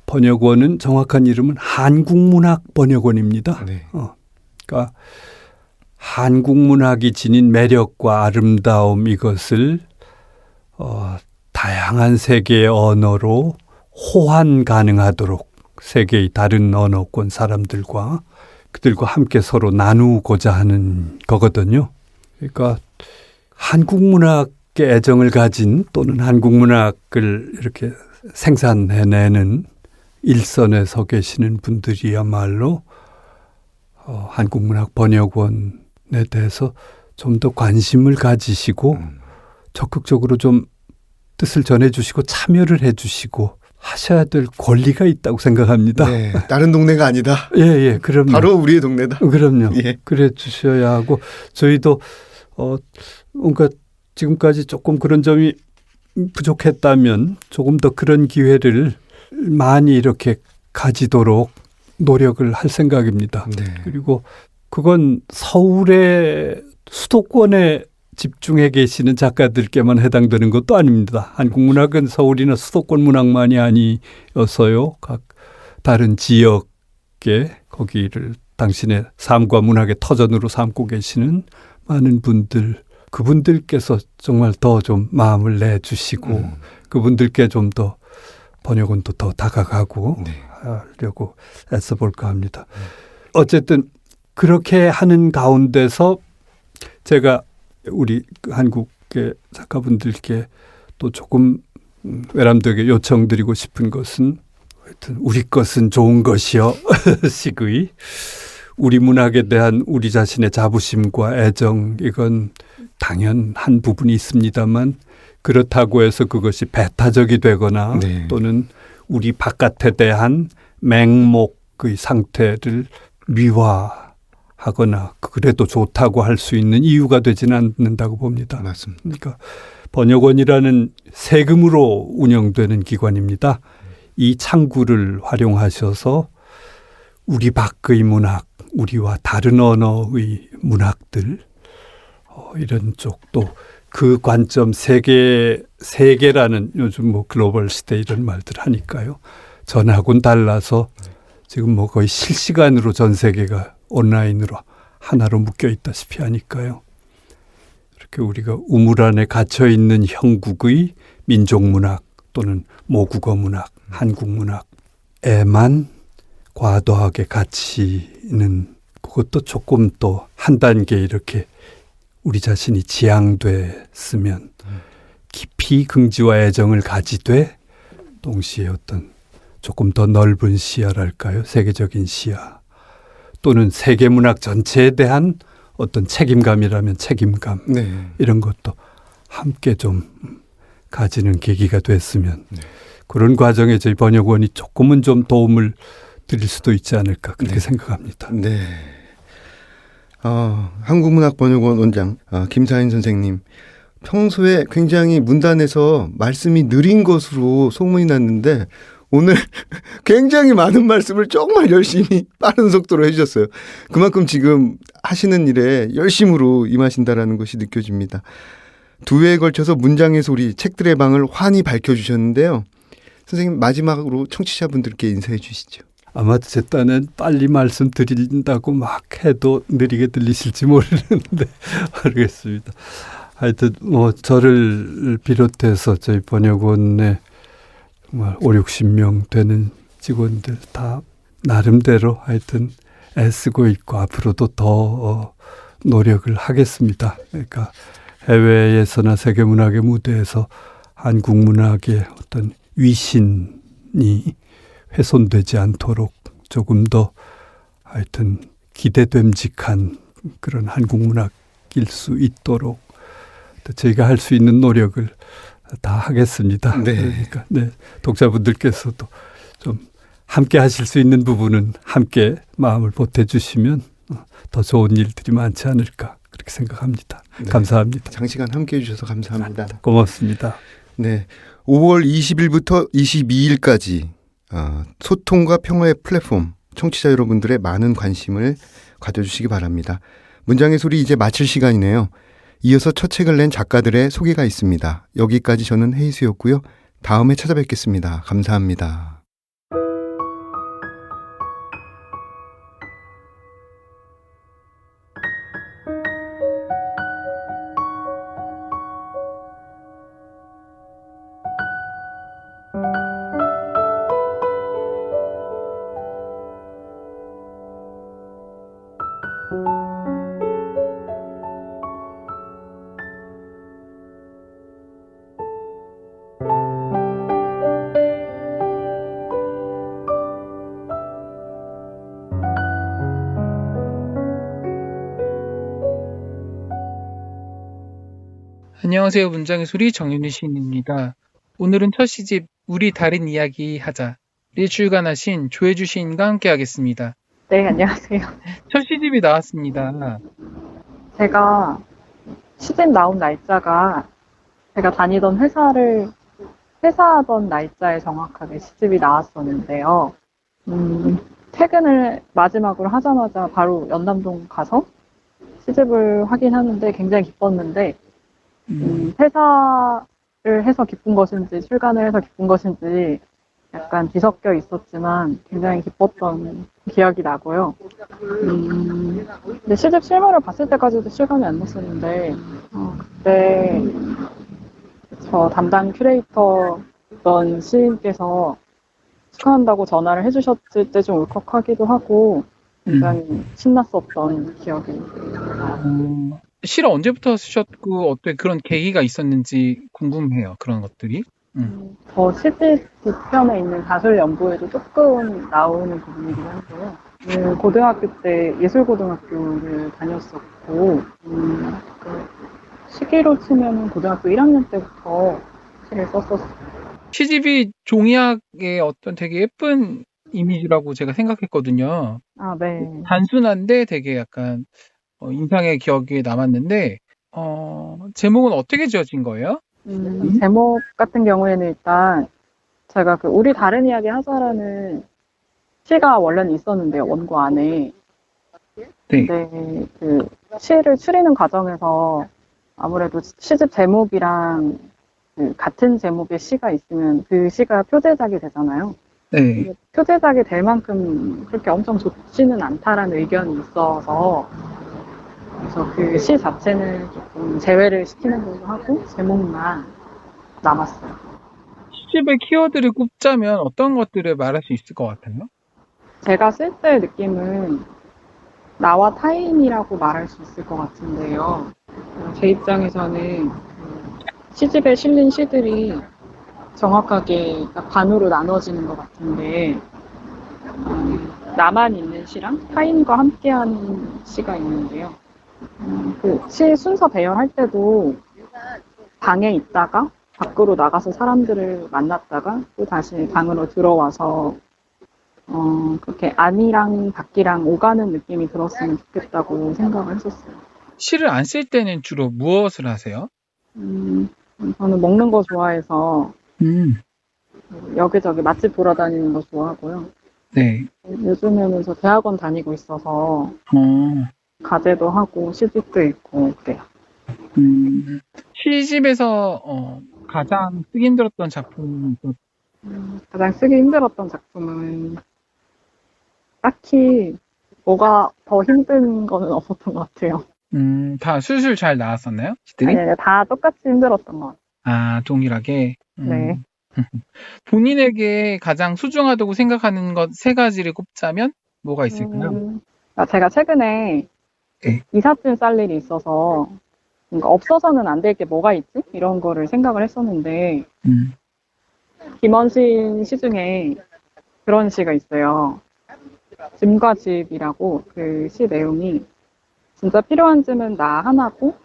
번역원은 정확한 이름은 한국문학번역원입니다. 네. 그러니까 한국문학이 지닌 매력과 아름다움 이것을 다양한 세계의 언어로 호환 가능하도록 세계의 다른 언어권 사람들과 그들과 함께 서로 나누고자 하는 거거든요. 그러니까 한국 문학에 애정을 가진 또는 한국 문학을 이렇게 생산해내는 일선에 서 계시는 분들이야말로 한국 문학 번역원에 대해서 좀 더 관심을 가지시고 적극적으로 좀 뜻을 전해주시고 참여를 해주시고 하셔야 될 권리가 있다고 생각합니다. 네, 다른 동네가 아니다. 예, 그럼요. 바로 우리의 동네다. 그럼요. 예. 그래 주셔야 하고 저희도 뭔가 지금까지 조금 그런 점이 부족했다면 조금 더 그런 기회를 많이 이렇게 가지도록 노력을 할 생각입니다. 네. 그리고 그건 서울의 수도권에 집중해 계시는 작가들께만 해당되는 것도 아닙니다. 한국 문학은 서울이나 수도권 문학만이 아니어서요. 각 다른 지역에 거기를 당신의 삶과 문학의 터전으로 삼고 계시는 많은 분들, 그분들께서 정말 더 좀 마음을 내주시고 그분들께 좀 더 번역원도 더 다가가고 네. 하려고 애써볼까 합니다. 어쨌든 그렇게 하는 가운데서 제가 우리 한국의 작가분들께 또 조금 외람되게 요청드리고 싶은 것은 하여튼 우리 것은 좋은 것이요 식의 우리 문학에 대한 우리 자신의 자부심과 애정 이건 당연한 부분이 있습니다만 그렇다고 해서 그것이 배타적이 되거나 네. 또는 우리 바깥에 대한 맹목의 상태를 미화하거나 그래도 좋다고 할 수 있는 이유가 되지는 않는다고 봅니다. 맞습니다. 그러니까 번역원이라는 세금으로 운영되는 기관입니다. 이 창구를 활용하셔서 우리 밖의 문학, 우리와 다른 언어의 문학들 이런 쪽도 그 관점 세계라는 요즘 뭐 글로벌 시대 이런 말들 하니까요. 전하고는 달라서 지금 뭐 거의 실시간으로 전 세계가 온라인으로 하나로 묶여 있다시피 하니까요. 이렇게 우리가 우물 안에 갇혀 있는 형국의 민족 문학 또는 모국어 문학, 한국 문학에만 과도하게 갇히는 그것도 조금 또 한 단계 이렇게 우리 자신이 지향됐으면 깊이 긍지와 애정을 가지되 동시에 어떤 조금 더 넓은 시야랄까요? 세계적인 시야 또는 세계 문학 전체에 대한 어떤 책임감이라면 책임감 네. 이런 것도 함께 좀 가지는 계기가 됐으면 네. 그런 과정에 저희 번역원이 조금은 좀 도움을 드릴 수도 있지 않을까 그렇게 네. 생각합니다. 네. 한국문학번역원 원장 김사인 선생님 평소에 굉장히 문단에서 말씀이 느린 것으로 소문이 났는데 오늘 굉장히 많은 말씀을 정말 열심히 빠른 속도로 해주셨어요. 그만큼 지금 하시는 일에 열심으로 임하신다라는 것이 느껴집니다. 2회에 걸쳐서 문장의 소리, 책들의 방을 환히 밝혀주셨는데요. 선생님 마지막으로 청취자분들께 인사해 주시죠. 아마 제 딴엔 빨리 말씀드린다고 막 해도 느리게 들리실지 모르는데 모르겠습니다. 하여튼 뭐 저를 비롯해서 저희 번역원에 정말 50-60명 되는 직원들 다 나름대로 하여튼 애쓰고 있고 앞으로도 더 노력을 하겠습니다. 그러니까 해외에서나 세계문학의 무대에서 한국 문학의 어떤 위신이 훼손되지 않도록 조금 더 하여튼 기대됨직한 그런 한국 문학일 수 있도록 저희가 할 수 있는 노력을 다 하겠습니다. 네. 그러니까 네, 독자분들께서도 좀 함께 하실 수 있는 부분은 함께 마음을 보태주시면 더 좋은 일들이 많지 않을까 그렇게 생각합니다. 네. 감사합니다. 장시간 함께해 주셔서 감사합니다. 고맙습니다. 네, 5월 20일부터 22일까지 소통과 평화의 플랫폼 청취자 여러분들의 많은 관심을 가져주시기 바랍니다. 문장의 소리 이제 마칠 시간이네요. 이어서 첫 책을 낸 작가들의 소개가 있습니다. 여기까지 저는 헤이수였고요. 다음에 찾아뵙겠습니다. 감사합니다. 안녕하세요. 문장의 소리 정윤희 시인입니다. 오늘은 첫 시집 우리 다른 이야기 하자를 출간하신 조혜주 시인과 함께하겠습니다. 네, 안녕하세요. 첫 시집이 나왔습니다. 제가 시집 나온 날짜가 제가 다니던 회사하던 날짜에 정확하게 시집이 나왔었는데요. 퇴근을 마지막으로 하자마자 바로 연남동 가서 시집을 확인하는데 굉장히 기뻤는데, 회사를 해서 기쁜 것인지 출간을 해서 기쁜 것인지 약간 뒤섞여 있었지만 굉장히 기뻤던 기억이 나고요. 근데 시집 실물을 봤을 때까지도 실감이 안 났었는데, 그때 저 담당 큐레이터던 시인께서 축하한다고 전화를 해주셨을 때 좀 울컥하기도 하고 굉장히 신났었던 기억이 나요. 시를 언제부터 쓰셨고 어떤 그런 계기가 있었는지 궁금해요. 그런 것들이. 저 시집 뒤편에 있는 가술 연부에도 조금 나오는 부분이긴 한데요. 고등학교 때 예술고등학교를 다녔었고, 그 시기로 치면 고등학교 1학년 때부터 시를 썼었어요. 시집이 종이학의 어떤 되게 예쁜 이미지라고 제가 생각했거든요. 아, 네. 단순한데 되게 약간 인상의 기억에 남았는데 제목은 어떻게 지어진 거예요? 제목 같은 경우에는 일단 제가 그 우리 다른 이야기 하자라는 시가 원래는 있었는데요, 원고 안에. 네. 근데 그 시를 추리는 과정에서 아무래도 시집 제목이랑 그 같은 제목의 시가 있으면 그 시가 표제작이 되잖아요. 네. 표제작이 될 만큼 그렇게 엄청 좋지는 않다라는 의견이 있어서 그래서 그 시 자체는 조금 제외를 시키는 걸로 하고 제목만 남았어요. 시집의 키워드를 꼽자면 어떤 것들을 말할 수 있을 것 같아요? 제가 쓸 때의 느낌은 나와 타인이라고 말할 수 있을 것 같은데요. 제 입장에서는 시집에 실린 시들이 정확하게 반으로 나눠지는 것 같은데 나만 있는 시랑 타인과 함께하는 시가 있는데요. 그 시 순서 배열할 때도 방에 있다가 밖으로 나가서 사람들을 만났다가 또 다시 방으로 들어와서 그렇게 안이랑 밖이랑 오가는 느낌이 들었으면 좋겠다고 생각을 했었어요. 시를 안 쓸 때는 주로 무엇을 하세요? 저는 먹는 거 좋아해서 여기저기 맛집 돌아다니는 거 좋아하고요. 네. 요즘에는 저 대학원 다니고 있어서 과제도 하고 시집도 읽고 그래요. 시집에서 가장 쓰기 힘들었던 작품이 가장 쓰기 힘들었던 작품은 딱히 뭐가 더 힘든 거는 없었던 것 같아요. 다 술술 잘 나왔었나요? 시들이? 아니, 다 똑같이 힘들었던 것 같아요. 아, 동일하게. 네. 본인에게 가장 소중하다고 생각하는 것 세 가지를 꼽자면 뭐가 있을까요? 제가 최근에 네. 이삿짐 쌀 일이 있어서 뭔가 없어서는 안 될 게 뭐가 있지? 이런 거를 생각을 했었는데 김원신 시 중에 그런 시가 있어요. 짐과 집이라고 그 시 내용이 진짜 필요한 짐은 나 하나고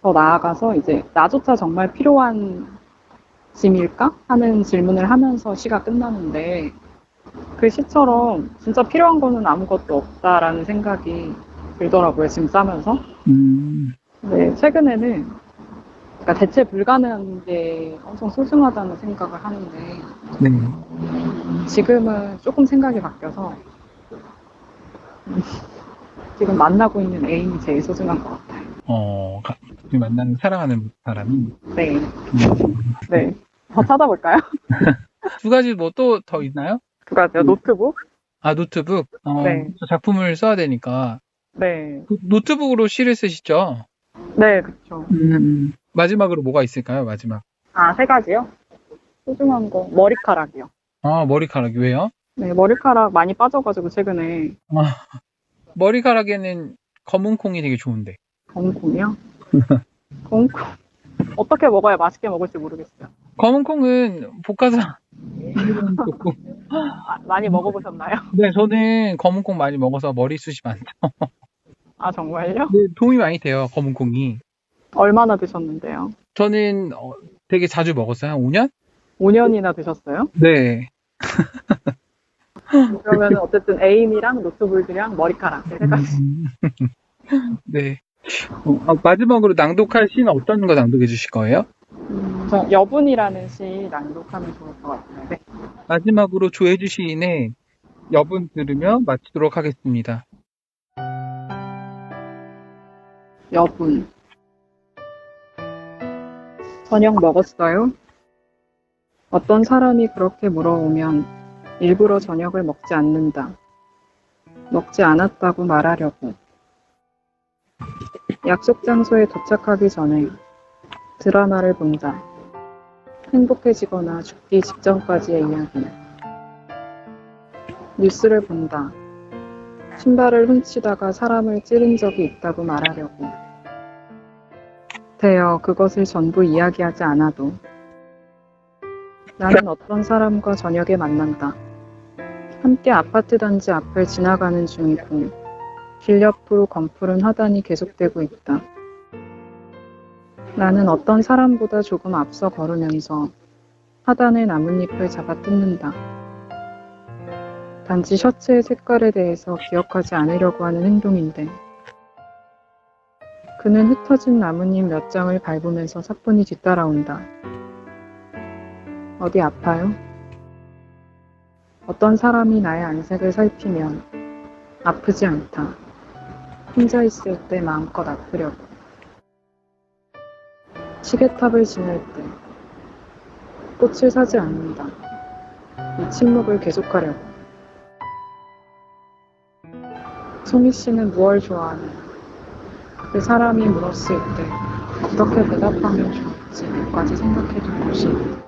더 나아가서 이제 나조차 정말 필요한 짐일까? 하는 질문을 하면서 시가 끝나는데 그 시처럼 진짜 필요한 거는 아무것도 없다라는 생각이 들더라고요. 짐 싸면서. 근데 최근에는 그러니까 대체 불가능한 게 엄청 소중하다는 생각을 하는데 네. 지금은 조금 생각이 바뀌어서 지금 만나고 있는 애인이 제일 소중한 것 같아요. 만나는 사랑하는 사람이. 네. 네. 더 찾아볼까요? 두 가지 뭐 또 더 있나요? 두 가지요. 노트북? 아, 노트북. 네. 작품을 써야 되니까. 네. 노트북으로 시를 쓰시죠? 네, 그쵸. 마지막으로 뭐가 있을까요? 마지막. 아, 세 가지요? 소중한 거. 머리카락이요. 아, 머리카락이 왜요? 네, 머리카락 많이 빠져가지고 최근에 머리카락에는 검은 콩이 되게 좋은데. 검은 콩이요? 검은 콩. 어떻게 먹어야 맛있게 먹을지 모르겠어요. 검은 콩은 볶아서 좋고. 많이 먹어보셨나요? 네, 저는 검은 콩 많이 먹어서 머리숱이 많죠. 아, 정말요? 네, 도움이 많이 돼요, 검은 콩이. 얼마나 드셨는데요? 저는 되게 자주 먹었어요. 한 5년? 5년이나 드셨어요? 네. 그러면 어쨌든 애인이랑 노트북이랑 머리카락 세 가지. 네. 마지막으로 낭독할 시는 어떤 거 낭독해 주실 거예요? 저 여분이라는 시 낭독하면 좋을 것 같아요. 네. 마지막으로 조혜주 시인의 여분 들으며 마치도록 하겠습니다. 여분. 저녁 먹었어요? 어떤 사람이 그렇게 물어오면 일부러 저녁을 먹지 않는다. 먹지 않았다고 말하려고. 약속 장소에 도착하기 전에 드라마를 본다. 행복해지거나 죽기 직전까지의 이야기. 뉴스를 본다. 신발을 훔치다가 사람을 찌른 적이 있다고 말하려고. 되어 그것을 전부 이야기하지 않아도 나는 어떤 사람과 저녁에 만난다. 함께 아파트 단지 앞을 지나가는 중이고 길 옆으로 검푸른 화단이 계속되고 있다. 나는 어떤 사람보다 조금 앞서 걸으면서 화단의 나뭇잎을 잡아 뜯는다. 단지 셔츠의 색깔에 대해서 기억하지 않으려고 하는 행동인데 그는 흩어진 나뭇잎 몇 장을 밟으면서 사뿐히 뒤따라온다. 어디 아파요? 어떤 사람이 나의 안색을 살피면 아프지 않다. 혼자 있을 때 마음껏 아프려고. 시계탑을 지날 때 꽃을 사지 않는다. 이 침묵을 계속하려고. 송희 씨는 무얼 좋아하나? 그 사람이 물었을 때 어떻게 대답하면 좋을지 몇 가지 생각해 둔 것이 있다.